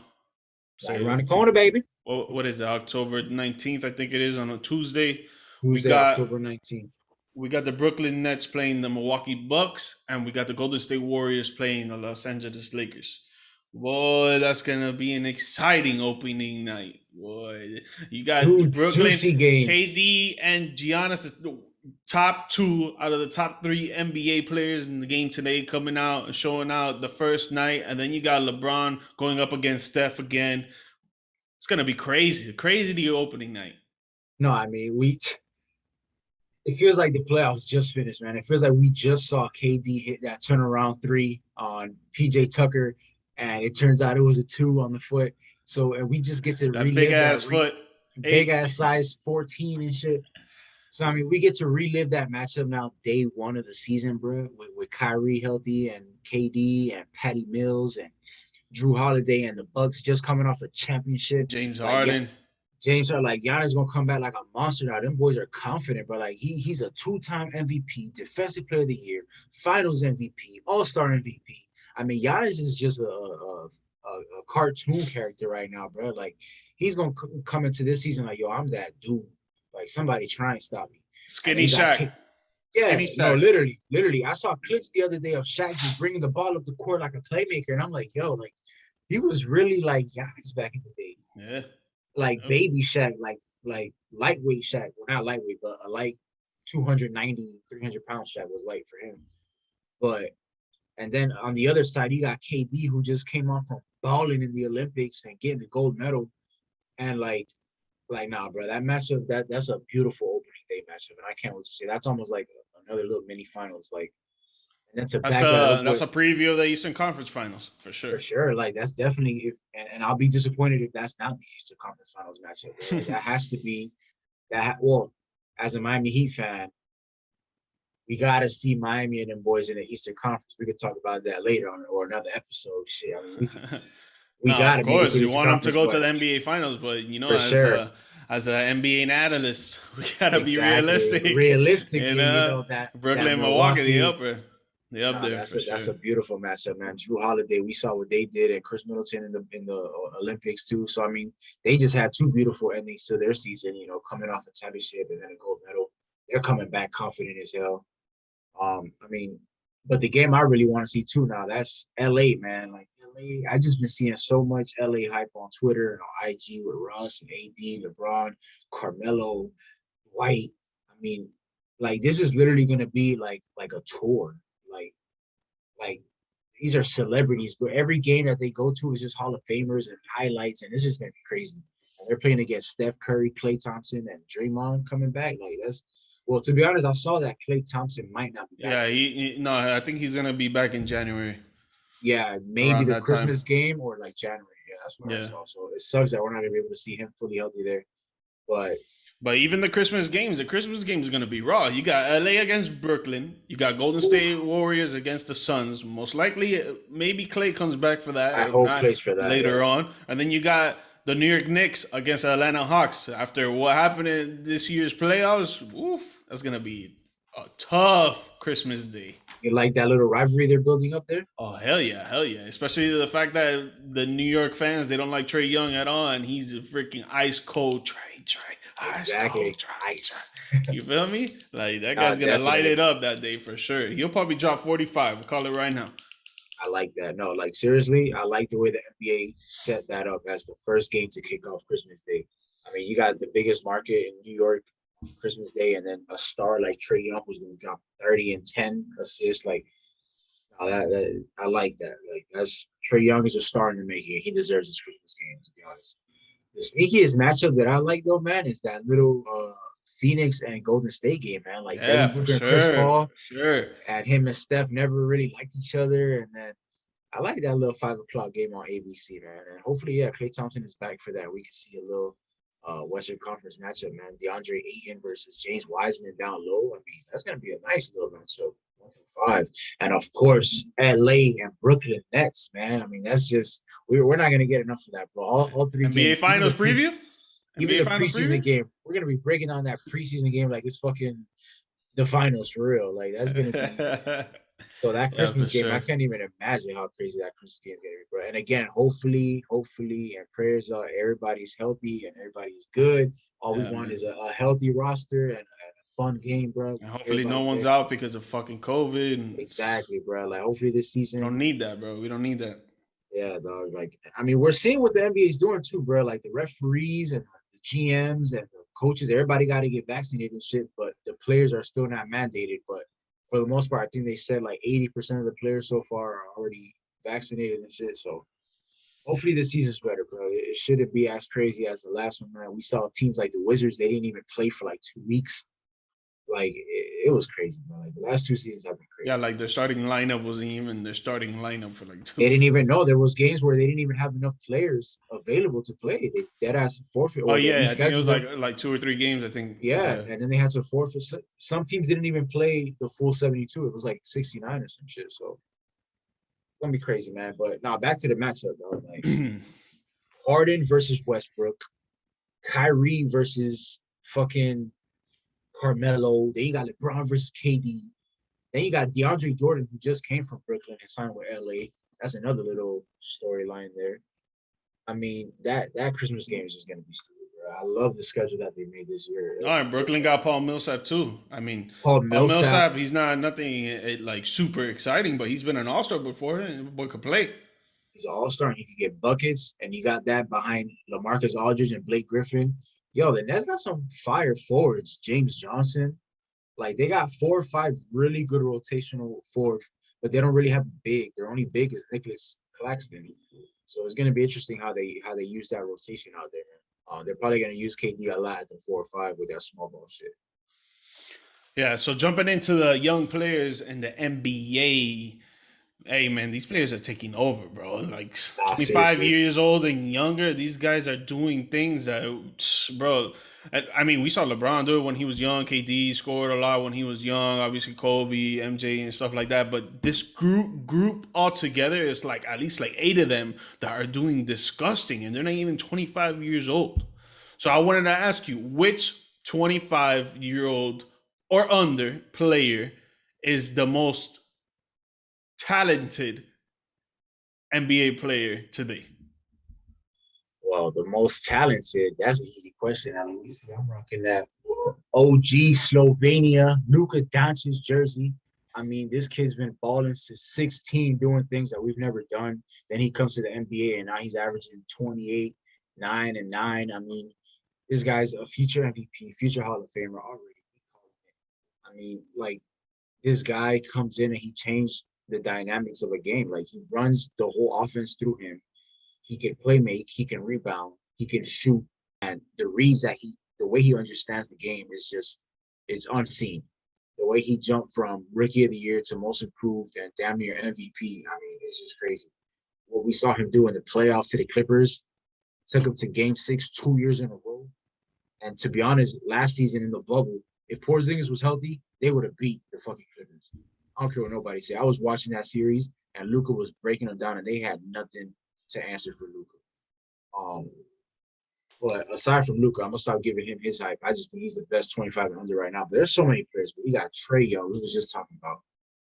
Right around the corner, baby. What is it? October 19th, I think it is, on a Tuesday. Tuesday, October 19th. We got the Brooklyn Nets playing the Milwaukee Bucks, and we got the Golden State Warriors playing the Los Angeles Lakers. Boy, that's gonna be an exciting opening night. Boy, you got Brooklyn, KD, and Giannis, top 2 out of the top 3 NBA players in the game today, coming out and showing out the first night, and then you got LeBron going up against Steph again. It's gonna be crazy, the opening night. No, I mean it feels like the playoffs just finished, man. It feels like we just saw KD hit that turnaround 3 on PJ Tucker, and it turns out it was a 2 on the foot. So and we just get to that big ass foot, big ass size 14 and shit. So I mean, we get to relive that matchup now, day 1 of the season, bro, with Kyrie healthy and KD and Patty Mills and Drew Holiday and the Bucks just coming off a championship. James Harden. James are like Giannis gonna come back like a monster now. Them boys are confident, but like he's a 2-time MVP, Defensive Player of the Year, Finals MVP, All-Star MVP. I mean, Giannis is just a cartoon character right now, bro. Like he's gonna come into this season like, yo, I'm that dude. Like somebody try and stop me. Skinny Shaq. Yeah, no, literally. I saw clips the other day of Shaq just bringing the ball up the court like a playmaker, and I'm like, yo, like he was really like Giannis back in the day. Yeah. Like baby Shaq, like lightweight Shaq. Well, not lightweight, but a light 290, 300 pound Shaq was light for him. But and then on the other side, you got KD who just came off from balling in the Olympics and getting the gold medal. And like nah, bro, that matchup, that's a beautiful opening day matchup. And I can't wait to see. That's almost like another little mini finals. Like and that's a preview of the Eastern Conference Finals for sure. For sure, like that's definitely and I'll be disappointed if that's not the Eastern Conference Finals matchup. Like, that has to be that. Well, as a Miami Heat fan, we gotta see Miami and them boys in the Eastern Conference. We could talk about that later on or another episode. Shit, I mean, we gotta. Of course, we want them to go to the NBA Finals, but you know, as an NBA analyst, we gotta be realistic. Realistically, you know that Brooklyn, Milwaukee, that's a beautiful matchup, man. Drew Holiday, we saw what they did, and Chris Middleton in the Olympics too. So I mean, they just had 2 beautiful endings to their season. You know, coming off a championship and then a gold medal, they're coming back confident as hell. I mean, but the game I really want to see too now, that's LA, man. Like LA, I just been seeing so much LA hype on Twitter and on IG with Russ and AD, LeBron, Carmelo, White. I mean, like this is literally gonna be like a tour. Like these are celebrities, but every game that they go to is just Hall of Famers and highlights, and it's just gonna be crazy. And they're playing against Steph Curry, Klay Thompson, and Draymond coming back. Like that's well, to be honest, I saw that Klay Thompson might not be back. Yeah, I think he's gonna be back in January. Yeah, maybe the Christmas game or like January. Yeah, that's what I saw. So it sucks that we're not gonna be able to see him fully healthy there. But even the Christmas games is going to be raw. You got LA against Brooklyn. You got Golden State Warriors against the Suns. Most likely, maybe Klay comes back for that. I hope plays for that later on. And then you got the New York Knicks against Atlanta Hawks. After what happened in this year's playoffs, that's going to be a tough Christmas day. You like that little rivalry they're building up there? Oh, hell yeah. Especially the fact that the New York fans, they don't like Trae Young at all, and he's a freaking ice cold Trae Trey. Ice Exactly. cold Trey. Ice. You feel me? Like that Nah, guy's gonna light definitely. it up that day for sure. He'll probably drop 45. We'll call it right now. I like that. No, like seriously, I like the way the NBA set that up as the first game to kick off Christmas Day. I mean, you got the biggest market in New York, Christmas Day, and then a star like Trey Young who's going to drop 30 and 10 assists. Like, I like that. Like, that's Trey Young is a star in the making. He deserves his Christmas game, to be honest. The sneakiest matchup that I like though, man, is that little Phoenix and Golden State game, man. Like Yeah, Devin for Booker and Chris sure. Paul, For sure. and him and Steph never really liked each other, and then I like that little 5 o'clock game on ABC, man. And hopefully, yeah, Klay Thompson is back for that. We can see a little Western Conference matchup, man. DeAndre Ayton versus James Wiseman down low. I mean, that's gonna be a nice little matchup. 1-5. And of course, LA and Brooklyn Nets, man. I mean, that's just we're not gonna get enough of that, bro. All three NBA games, Finals preview? even NBA the Finals preseason preview? game, we're gonna be breaking down that preseason game like it's fucking the finals for real. Like that's gonna be so that Yeah, for Christmas game, I sure. can't even imagine how crazy that Christmas game is gonna be, bro. And again, hopefully, and prayers are everybody's healthy and everybody's good. All we Yeah, want is man. a healthy roster and a fun game, bro. And hopefully no Everybody one's there. out because of fucking COVID. And Exactly, bro. Like hopefully this we don't season, need that, bro. We don't need that. yeah, dog. Like I mean, we're seeing what the NBA is doing too, bro. Like the referees and the GMs and the coaches, everybody got to get vaccinated and shit. But the players are still not mandated. But for the most part, I think they said like 80% of the players so far are already vaccinated and shit. So hopefully this season's better, bro. It shouldn't be as crazy as the last one, man. We saw teams like the Wizards; they didn't even play for like 2 weeks. Like it was crazy, man. Like the last 2 seasons have been Yeah, crazy. like their starting lineup wasn't even their starting lineup for like They two didn't even weeks. know there was games where they didn't even have enough players available to play. They dead ass forfeit Oh or they yeah, I think it was rescheduled them. like 2 or 3 games. I think. Yeah, Yeah. and then they had to forfeit. Some teams didn't even play the full 72. It was like 69 or some shit. So it's gonna be crazy, man. But now back to the matchup, though. Like Harden versus Westbrook, Kyrie versus fucking Carmelo. Then you got LeBron versus KD. Then you got DeAndre Jordan, who just came from Brooklyn and signed with LA. That's another little storyline there. I mean, that Christmas game is just gonna be stupid, bro. I love the schedule that they made this year. Oh, and It looks Brooklyn like got Paul Millsap too. I mean, Paul Paul Millsap Millsap, he's not nothing like super exciting, but he's been an All Star before and boy could play. is an all-star and he could get buckets, and you got that behind LaMarcus Aldridge and Blake Griffin. Yo, the Nets got some fire forwards. James Johnson. Like they got 4 or 5 really good rotational forwards, but they don't really have big. Their only big is Nicholas Claxton. So it's gonna be interesting how they use that rotation out there. They're probably gonna use KD a lot at the 4 or 5 with that small ball shit. Yeah, so jumping into the young players in the NBA, hey man, these players are taking over, bro. Like Nah, 25 seriously. years old and younger, these guys are doing things that, bro. I mean, we saw LeBron do it when he was young. KD scored a lot when he was young. Obviously, Kobe, MJ, and stuff like that. But this group all together is like at least like 8 of them that are doing disgusting, and they're not even 25 years old. So I wanted to ask you, which 25-year-old or under player is the most talented NBA player today? Well, the most talented, that's an easy question. I mean, you see, I'm rocking that OG Slovenia, Luka Doncic jersey. I mean, this kid's been balling since 16, doing things that we've never done. Then he comes to the NBA and now he's averaging 28, 9, and 9. I mean, this guy's a future MVP, future Hall of Famer already. I mean, like, this guy comes in and he changed the dynamics of a game. Like, he runs the whole offense through him. He can play make, he can rebound, he can shoot, and the reads that the way he understands the game is just, it's unseen. The way he jumped from rookie of the year to most improved and damn near MVP, I mean, it's just crazy. What we saw him do in the playoffs to the Clippers took him to Game 6 2 years in a row. And to be honest, last season in the bubble, if Porzingis was healthy, they would have beat the fucking Clippers. I don't care what nobody say. I was watching that series and Luka was breaking them down, and they had nothing to answer for Luka. Um, but aside from Luka, I'm gonna stop giving him his hype. I just think he's the best 25 and under right now. But there's so many players. But you got Trey Young, we was just talking about.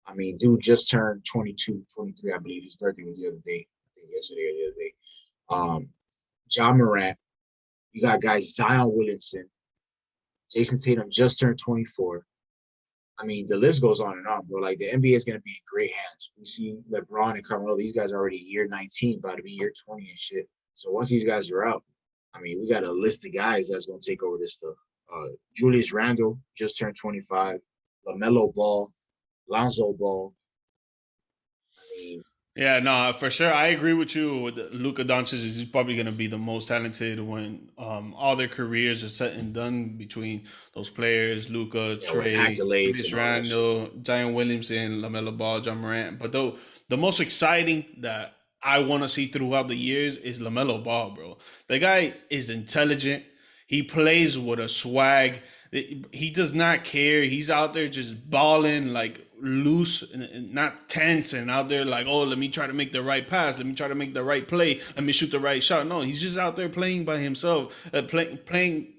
I mean, dude just turned 22, 23, I believe. His birthday was the other day. I think yesterday or the other day. Ja Morant, You got guys Zion Williamson, Jason Tatum just turned 24. I mean, the list goes on and on, bro. Like the NBA is gonna be in great hands. We see LeBron and Carmelo; these guys are already year 19, about to be year 20 and shit. So once these guys are out, I mean, we got a list of guys that's gonna take over this stuff. Julius Randle just turned 25. LaMelo Ball, Lonzo Ball. I mean, Yeah, no, for sure. I agree with you. With Luka Doncic is probably going to be the most talented when all their careers are set and done between those players: Luka, yeah, with Trey, accolades Julius and all that shit. Randle, Zion Williamson, Lamelo Ball, John Morant. But though the most exciting that I want to see throughout the years is Lamelo Ball, bro. The guy is intelligent. He plays with a swag. He does not care. He's out there just balling like loose and not tense and out there like, oh, let me try to make the right pass. Let me try to make the right play. Let me shoot the right shot. No, he's just out there playing by himself, playing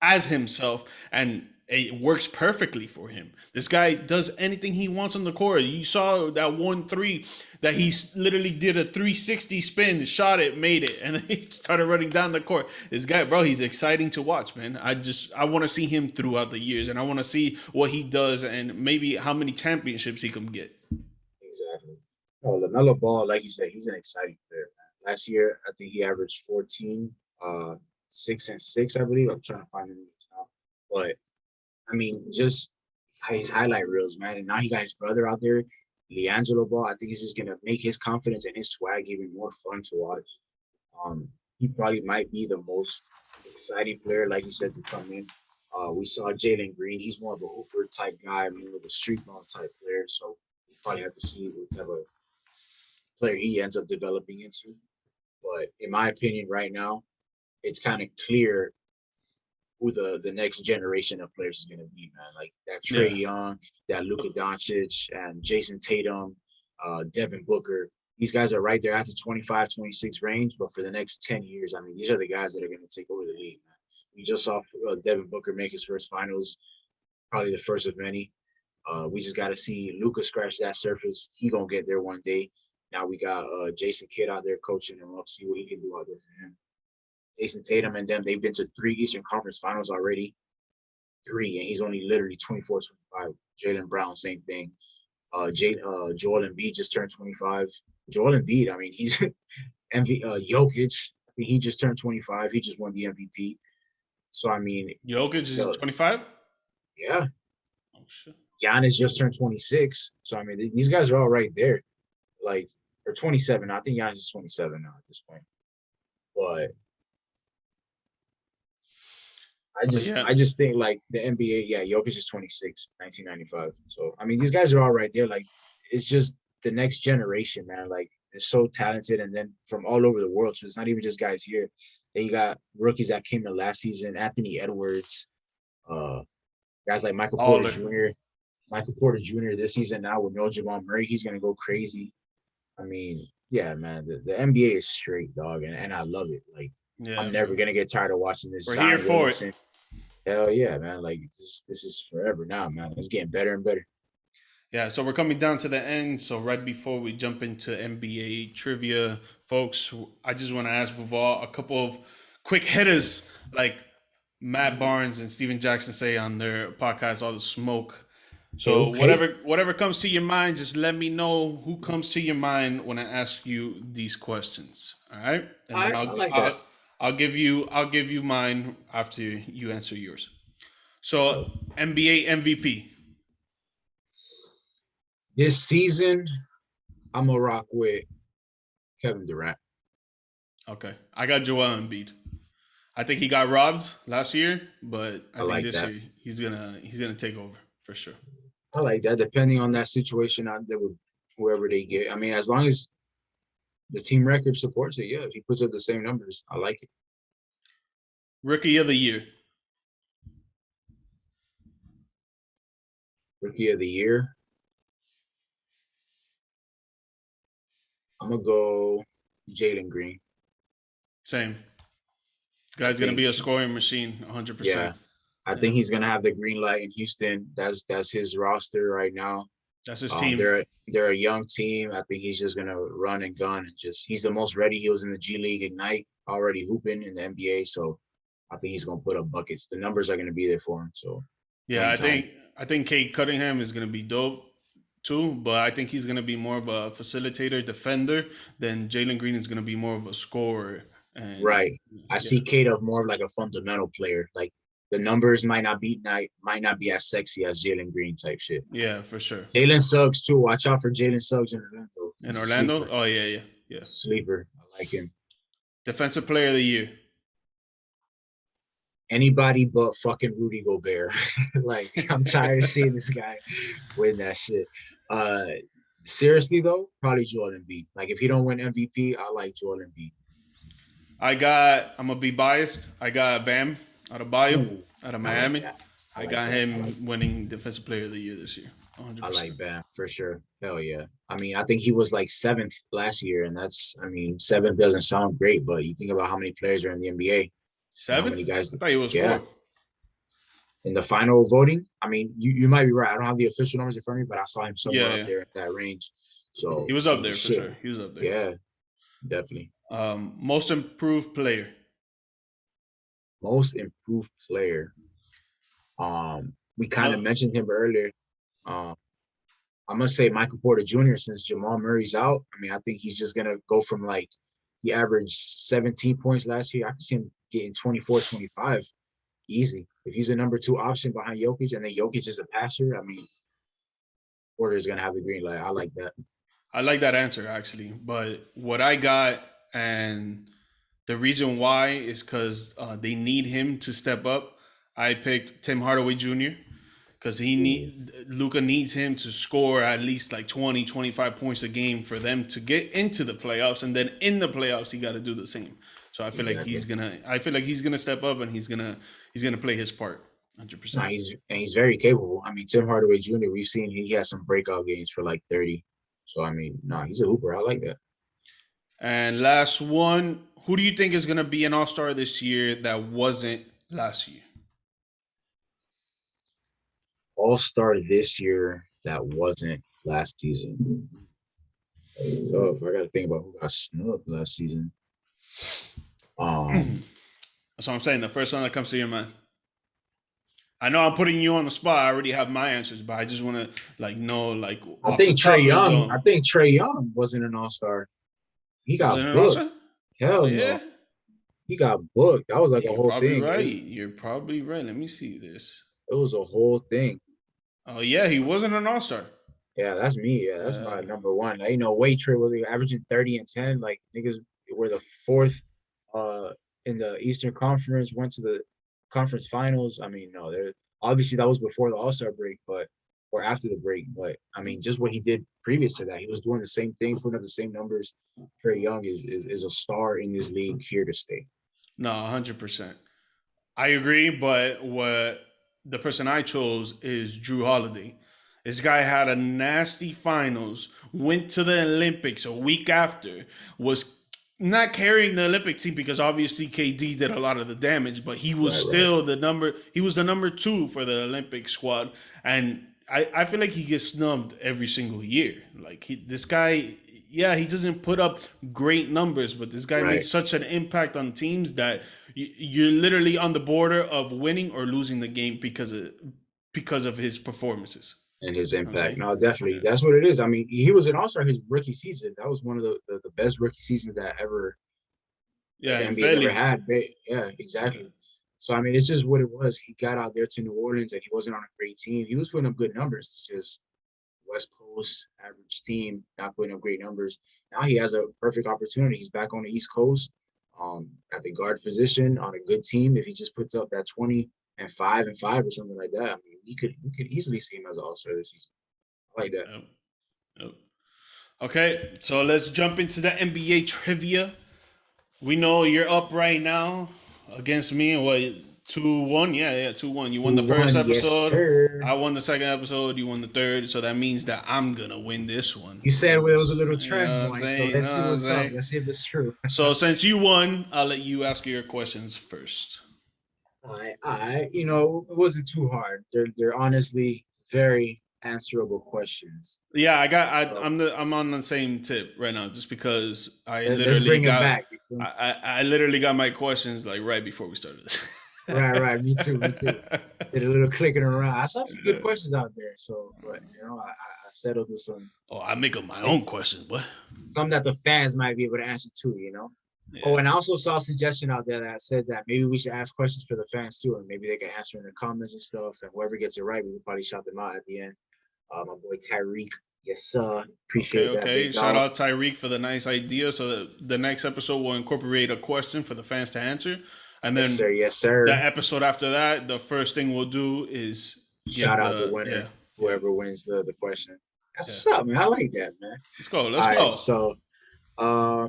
as himself, and it works perfectly for him. This guy does anything he wants on the court. You saw that 1-3 that he literally did a 360 spin, shot it, made it, and then he started running down the court. This guy, bro, he's exciting to watch, man. I want to see him throughout the years, and I want to see what he does and maybe how many championships he can get. Exactly. Oh, LaMelo Ball, like you said, he's an exciting player, man. Last year, I think he averaged 14, 6 and 6, I believe. I'm trying to find the news now. But I mean, just his highlight reels, man. And now he got his brother out there, LiAngelo Ball. I think he's just gonna make his confidence and his swag even more fun to watch. He probably might be the most exciting player, like you said, to come in. We saw Jalen Green. He's more of a hooper type guy, more of a street ball type player. So we probably have to see what type of player he ends up developing into. But in my opinion, right now, it's kind of clear who the next generation of players is going to be, man. Like that Trey Yeah. Young, that Luka Doncic, and Jason Tatum, Devin Booker. These guys are right there at the 25, 26 range. But for the next 10 years, I mean, these are the guys that are going to take over the league, man. We just saw Devin Booker make his first finals, probably the first of many. We just got to see Luka scratch that surface. He going to get there one day. Now we got Jason Kidd out there coaching him up, see what he can do out there for him. Jason Tatum and them, they've been to 3 Eastern Conference Finals already. 3, and he's only literally 24, 25. Jaylen Brown, same thing. Joel Embiid just turned 25. Joel Embiid, I mean, he's Jokic. I mean, he just turned 25. He just won the MVP. So I mean, Jokic is 25. yeah. Oh shit. Giannis just turned 26. So I mean, these guys are all right there. Like, or 27. I think Giannis is 27 now at this point. But Yeah. I just think like the NBA, yeah, Jokic is 26, 1995. So I mean, these guys are all right there. Like, it's just the next generation, man. Like, they're so talented, and then from all over the world. So it's not even just guys here. Then you got rookies that came in last season, Anthony Edwards, uh, guys like Michael Porter Baller. Jr. Michael Porter Jr. this season now with no Jamal Murray, he's gonna go crazy. I mean, yeah, man, the NBA is straight, dog, and I love it. Like, Yeah, I'm never man. gonna get tired of watching this. We're here Zion for it. Williamson, hell yeah, man. Like, this is forever now, man. It's getting better and better. Yeah, so we're coming down to the end. So right before we jump into NBA trivia, folks, I just want to ask Buval a couple of quick hitters, like Matt Barnes and Steven Jackson say on their podcast, All the Smoke. Okay, So okay. whatever comes to your mind, just let me know who comes to your mind when I ask you these questions. All right, and then I like that. I'll give you mine after you answer yours. So Oh, NBA MVP. this season, I'm gonna rock with Kevin Durant. Okay, I got Joel Embiid. I think he got robbed last year, but I I think like this that. year he's gonna take over for sure. I like that. Depending on that situation out there with whoever they get. I mean, as long as the team record supports it, yeah. If he puts up the same numbers, I like it. Rookie of the year. Rookie of the year, I'm gonna go Jalen Green. Same. This I guy's gonna think, be a scoring machine, 100%. yeah, I Yeah, think he's gonna have the green light in Houston. That's his roster right now. that's his team. They're a young team. I think he's just gonna run and gun and just he's the most ready. He was in the G League Ignite already hooping in the NBA. So I think he's gonna put up buckets. The numbers are gonna be there for him. So Yeah, playing time. I think Kate Cunningham is gonna be dope too, but I think he's gonna be more of a facilitator, defender than Jalen Green is gonna be more of a scorer. And Right. I yeah, see Kate of more of like a fundamental player. Like the numbers might not be as sexy as Jalen Green type shit. yeah, for sure. Jalen Suggs too. Watch out for Jalen Suggs in Orlando. In He's a Orlando, sleeper. oh yeah, yeah, yeah. Sleeper. I like him. Defensive Player of the Year. Anybody but fucking Rudy Gobert. Like I'm tired of seeing this guy win that shit. Uh Seriously though, probably Joel Embiid. Like if he don't win MVP, I like Joel Embiid. I'm gonna be biased. I got Bam out of Bio, Ooh, out of I like Miami. that. I I like got that. him winning Defensive Player of the Year this year. I 100%. like Bam for sure. Hell yeah. I mean, I think he was like seventh last year, and I mean, seventh doesn't sound great, but you think about how many players are in the NBA and how Seventh? many guys, I thought he was yeah, fourth. in the final voting. I mean, you might be right. I don't have the official numbers in front of me, but I saw him somewhere Yeah, up yeah. there in that range. He So, was I up mean, there for shit. sure. He was up there. Yeah, definitely. Most improved player. Most improved player. We kind of No, mentioned him earlier. Um, I'm gonna say Michael Porter Jr. since Jamal Murray's out. I mean, I think he's just gonna go from like he averaged 17 points last year. I can see him getting 24, 25 easy. If he's a number two option behind Jokic and then Jokic is a passer, I mean, Porter's gonna have the green light. I like that. I like that answer actually, but what I got and the reason why is because they need him to step up. I picked Tim Hardaway Jr. because Luca needs him to score at least like 20, 25 points a game for them to get into the playoffs, and then in the playoffs he got to do the same. So Exactly. I feel like he's gonna step up and he's gonna play his part, 100%. Nah, he's very capable. I mean, Tim Hardaway Jr. We've seen he has some breakout games for like 30. So I mean, nah, he's a hooper. I like that. And last one, who do you think is gonna be an All Star this year that wasn't last year? All-star this year that wasn't last season. That's tough. I gotta think about who got snubbed last season. Um, That's what I'm saying. The first one that comes to your mind. I know I'm putting you on the spot. I already have my answers, but I just want to like know like I off the think top Trey of your Young. I dome. think Trey Young wasn't an all-star. He Was it got an booked. All-Star? Oh Hell yeah. no. He got booked. That was like a You're whole probably thing. right. You're probably right. Let me see this. It was a whole thing. Oh yeah, he wasn't an All-Star. Yeah, that's me. Yeah, that's my Uh, number one. Like, Wade Trey was like, averaging 30 and 10. Like niggas were the fourth uh in the Eastern Conference, went to the conference finals. I mean, no, there obviously that was before the All-Star break, but or after the break. But I mean, just what he did previous to that, he was doing the same thing, putting up the same numbers. Trey Young is a star in this league, here to stay. no, 100%. I agree, but what the person I chose is Drew Holiday. This guy had a nasty finals, went to the Olympics a week after, was not carrying the Olympic team because obviously KD did a lot of the damage, but he was Right, right. still he was the number two for the Olympic squad. And I feel like he gets snubbed every single year. Like this guy, yeah, he doesn't put up great numbers, but this guy Right. makes such an impact on teams that you're literally on the border of winning or losing the game because of his performances. And his You know what I'm impact. saying? No, definitely. Yeah. That's what it is. I mean, he was an all-star his rookie season. That was one of the best rookie seasons that ever Yeah, the in NBA's ever Philly. had. Yeah, Yeah. exactly. So I mean, it's just what it was. He got out there to New Orleans and he wasn't on a great team. He was putting up good numbers. It's just West Coast average team not putting up great numbers. Now he has a perfect opportunity. He's back on the East Coast, at the guard position on a good team. If he just puts up that 20 and 5 or something like that, I mean, we could easily see him as an all-star this season. I like that. Yep. Yep. Okay, so let's jump into the NBA trivia. We know you're up right now against me. What 2-1? Yeah, 2-1. You won the first 2-1, yes, episode. sir. I won the second episode. You won the third. So that means that I'm gonna win this one. You said well, it was a little You know trend what I'm going, so saying? You let's know see what I'm what's up. saying? Let's see if it's true. So since you won, I'll let you ask your questions first. It wasn't too hard. They're honestly very answerable questions. Yeah, So I'm on the same tip right now, just because let's bring it back. You feel me? I literally got my questions like right before we started this. Right. Me too. Me too. Did a little clicking around. I saw some good questions out there. So, but I settled with Oh, I make up my like, own questions, but some that the fans might be able to answer too. Oh, yeah. and I also saw a suggestion out there that said that maybe we should ask questions for the fans too, and maybe they can answer in the comments and stuff. And whoever gets it right, we will probably shout them out at the end. My boy Tyreek, yes sir, Okay, appreciate that okay. big Shout dog. out Tyreek for the nice idea. So that the next episode will incorporate a question for the fans to answer, and Yes sir, then yes the sir. episode after that, the first thing we'll do is give Shout out the the winner, yeah, whoever wins the question. That's yeah. what's up, man. I like that, man. Let's go. Let's All right, go. so uh,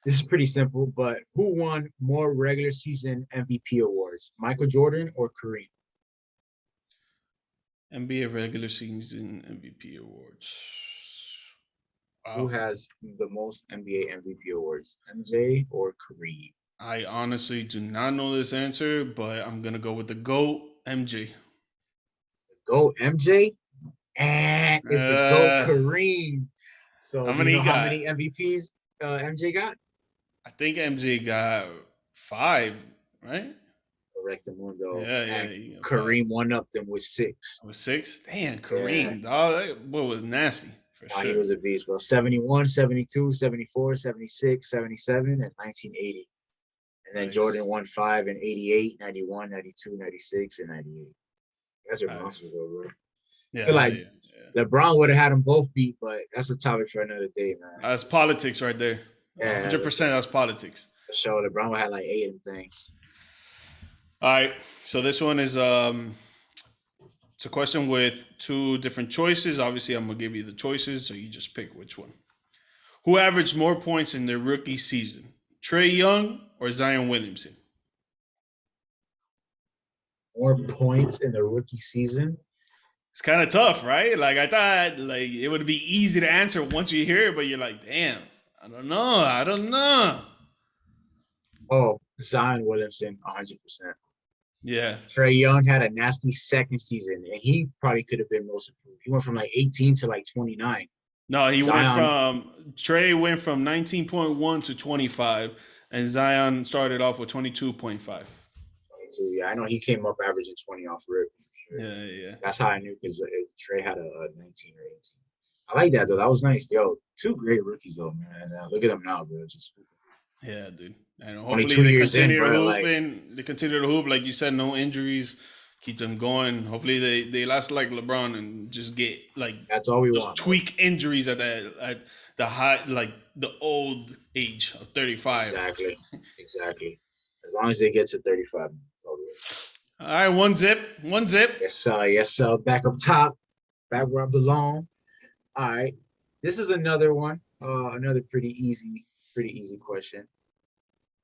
this is pretty simple, but who won more regular season MVP awards, Michael Jordan or Kareem? NBA regular season MVP awards. Who Wow. has the most NBA MVP awards, MJ or Kareem? I honestly do not know this answer, but I'm gonna go with the GOAT, MJ. Go MJ, and is the GOAT Uh, Kareem. So how do you many he know how got? many MVPs MJ got? I think MJ got 5, right? Correct, Mundo. Yeah, yeah, And he got 5. Kareem one up them with 6. With 6? Damn, Yeah. Kareem, dog, that boy was nasty for He sure. was a beast, bro. 71, 72, 74, 76, 77, and 1980. And then Jordan Nice, won 5 and 88, 91, 92, 96, and 98. That's your nice. monsters, bro. I feel Yeah, like yeah, yeah. LeBron would have had them both beat, but that's a topic for another day, man. That's politics right there. Yeah, 100%. That's politics. for sure. LeBron would have like 8 of them things. All right. So this one is it's a question with 2 different choices. Obviously, I'm gonna give you the choices, so you just pick which one. Who averaged more points in their rookie season? Trae Young or Zion Williamson? More points in the rookie season. It's kind of tough, right? Like I thought, like it would be easy to answer once you hear it, but you're like, damn, I don't know, I don't know. Oh, Zion Williamson, 100%. Yeah, Trae Young had a nasty second season, and he probably could have been most improved. He went from like 18 to like 29. no, he went Zion, from Trey went from 19.1 to 25, and Zion started off with 22.5. yeah, I know he came up averaging 20 off rip for sure. Yeah, yeah. That's how I knew because Trey had a 19 or 18. I like that though. That was nice. Yo, 2 great rookies though, man. Look at them now, bro. Just Yeah, dude. And only hopefully 2 they years in, continue to bro. hoop Like and they continue to hoop, like you said, no injuries, keep them going. Hopefully they last like LeBron and just get like that's all we those want. tweak injuries at the high, like the old age of 35. Exactly. As long as they get to 35. All right, one zip. Yes, sir. Yes, sir. Back up top, back where I belong. All right. This is another one. Another pretty easy question.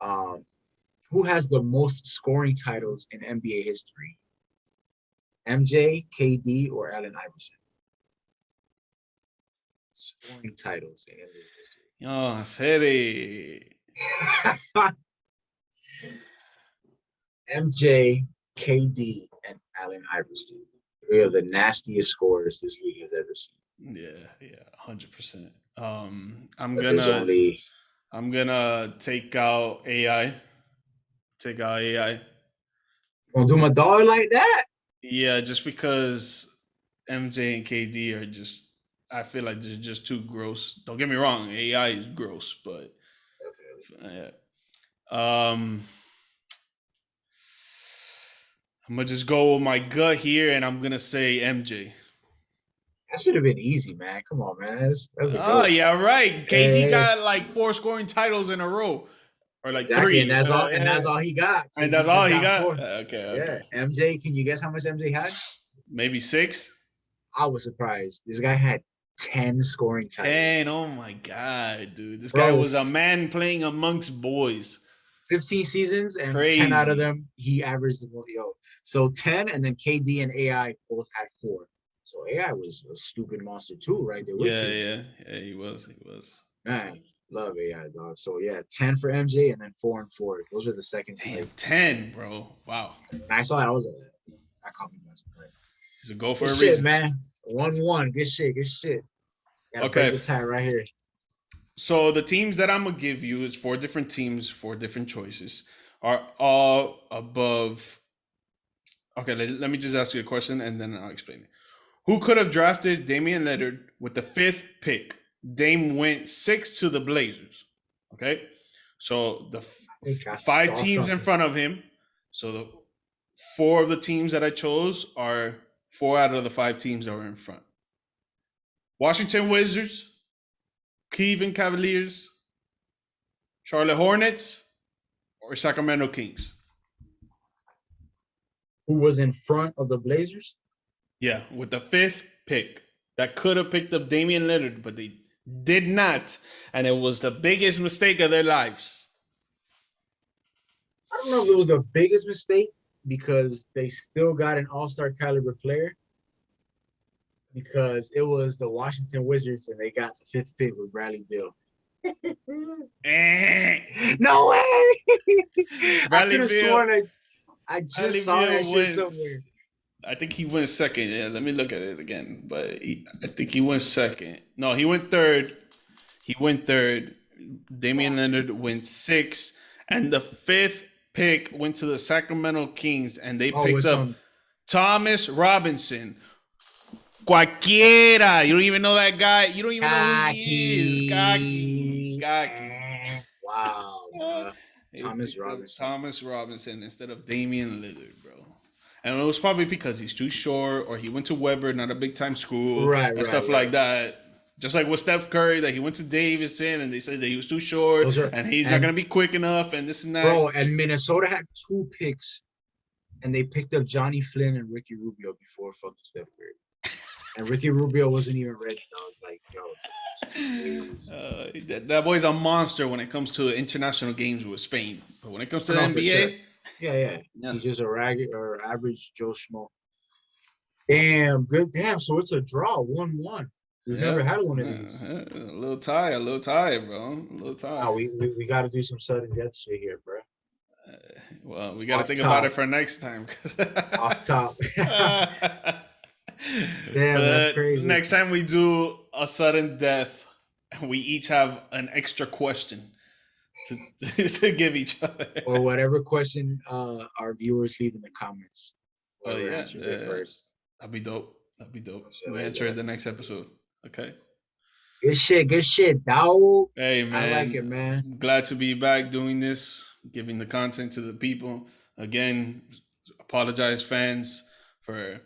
Who has the most scoring titles in NBA history? MJ, KD, or Allen Iverson? Scoring titles in NBA history. Oh, Seri. MJ, KD, and Allen Iverson. 3 of the nastiest scorers this league has ever seen. Yeah, 100%. I'm gonna take out AI. Take out AI. Gonna do my dog like that? Yeah, just because MJ and KD are just, I feel like they're just too gross. Don't get me wrong, AI is gross, but yeah. I'm gonna just go with my gut here, and I'm gonna say MJ. That should have been easy, man. Come on, man. That's a Oh goat. yeah, right. KD Hey, got like 4 scoring titles in a row, or like exactly, and 3, that's all. And that's all he got. and KD that's all just he got got. 4. Yeah, Okay. MJ. Can you guess how much MJ had? Maybe 6. I was surprised. This guy had 10 scoring titles. 10. Oh my god, dude! This guy Bro, was a man playing amongst boys. 15 seasons, and Crazy. 10 out of them he averaged the most. Yo, so 10, and then KD and AI both had 4. So AI was a stupid monster too, right there with you. Yeah. He was. Man, love AI, dog. So yeah, 10 for MJ, and then 4 and 4. Those are the second. Damn, 10, bro. Wow. And I saw that. I was like, that caught me by surprise. He's a goat for Good a shit, reason. man. 1-1. Good shit. Good shit. Gotta break Okay. the tie right here. So the teams that I'm gonna give you is four different teams, four different choices, are all above. Okay, let me just ask you a question and then I'll explain it. Who could have drafted Damian Lillard with the fifth pick? Dame went six to the Blazers. Okay, so I think I five saw teams in something. front of him. So the four of the teams that I chose are four out of the five teams that were in front. Washington Wizards, Cleveland Cavaliers, Charlotte Hornets, or Sacramento Kings. Who was in front of the Blazers? Yeah, with the fifth pick. That could have picked up Damian Lillard, but they did not. And it was the biggest mistake of their lives. I don't know if it was the biggest mistake because they still got an all-star caliber player. Because it was the Washington Wizards and they got the fifth pick with Bradley Beal. No way! I could Bradley have Beal. sworn I Bradley just saw Beal that shit went. somewhere. I think he went second. Yeah, let me look at it again. But I think he went second. No, he went third. He went third. Damian Leonard went sixth. And the fifth pick went to the Sacramento Kings, and they Oh, picked with up some Thomas Robinson. Cualquiera. You don't even know that guy. You don't even know who he is. Kaki. Kaki. Wow, bro. They Thomas picked up Robinson. Thomas Robinson instead of Damian Lillard, bro. And it was probably because he's too short or he went to Weber, not a big time school, and stuff like that. Just like with Steph Curry, that he went to Davidson and they said that he was too short and he's not going to be quick enough and this and that. Bro, and Minnesota had 2 picks and they picked up Johnny Flynn and Ricky Rubio before fucking Steph Curry. And Ricky Rubio wasn't even ready. I was like, yo, that boy's a monster when it comes to international games with Spain. But when it comes to the NBA, sure. Yeah. He's just a ragged or average Joe Schmo. Damn, good. Damn, so it's a draw, 1-1. We've never had one of these. A little tie, bro. A little tie. Wow, we got to do some sudden death shit here, bro. Well, we got to think about it for next time. Off top. Damn, that's crazy. Next time we do a sudden death, we each have an extra question to give each other. Or whatever question our viewers leave in the comments. Whoever answers it first. That'd be dope. We'll answer it the next episode. Okay. Good shit, dog. Hey, man. I like it, man. I'm glad to be back doing this, giving the content to the people. Again, apologize, fans, for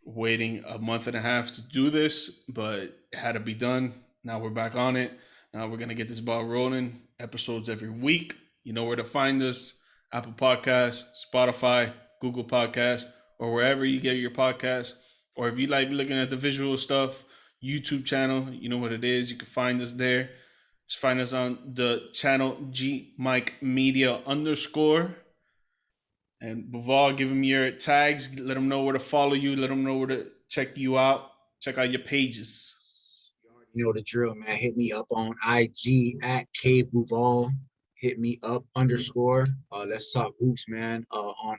waiting a month and a half to do this, but it had to be done. Now we're back on it. Now we're going to get this ball rolling. Episodes every week. You know where to find us. Apple Podcasts, Spotify, Google Podcasts, or wherever you get your podcasts. Or if you like looking at the visual stuff, YouTube channel, you know what it is. You can find us there. Just find us on the channel GMikeMedia _. And Buval, give them your tags. Let them know where to follow you. Let them know where to check you out. Check out your pages. You know the drill, man. Hit me up on IG at KBuval. Hit me up _. Let's talk hoops, man. On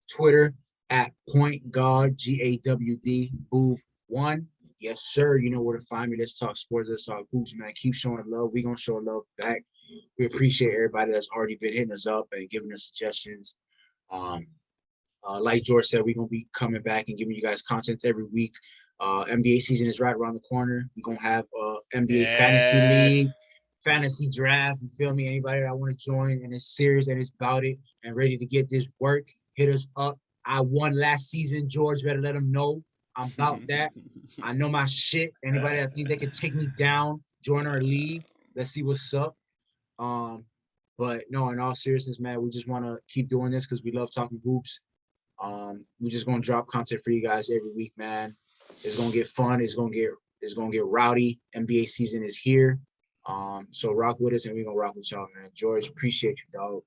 Twitter at PointGawd GAWD Booth1. Yes, sir. You know where to find me. Let's talk sports. Let's talk hoops, man. Keep showing love. We're gonna show love back. We appreciate everybody that's already been hitting us up and giving us suggestions. Like George said, we're gonna be coming back and giving you guys content every week. NBA season is right around the corner. We're gonna have NBA fantasy league, fantasy draft. You feel me? Anybody that want to join and is serious and is about it and ready to get this work, hit us up. I won last season. George, better let them know I'm about that. I know my shit. Anybody that think they can take me down, join our league. Let's see what's up. But no, in all seriousness, man, we just want to keep doing this because we love talking hoops. We're just gonna drop content for you guys every week, man. It's gonna get fun. It's gonna get rowdy. NBA season is here. So rock with us, and we're gonna rock with y'all, man. George, appreciate you, dog.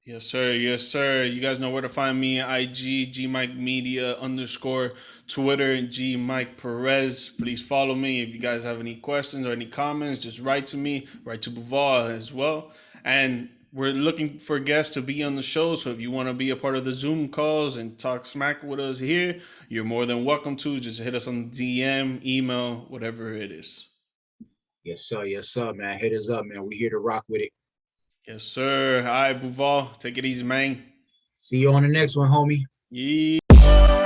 Yes, sir. Yes, sir. You guys know where to find me. IG, GMikeMedia _. Twitter, GMikePerez. Please follow me. If you guys have any questions or any comments, just write to me. Write to Buval as well. And we're looking for guests to be on the show. So if you want to be a part of the Zoom calls and talk smack with us here, you're more than welcome to. Just hit us on DM, email, whatever it is. Yes, sir, man. Hit us up, man. We here to rock with it. Yes, sir. All right, Buval. Take it easy, man. See you on the next one, homie. Yeah.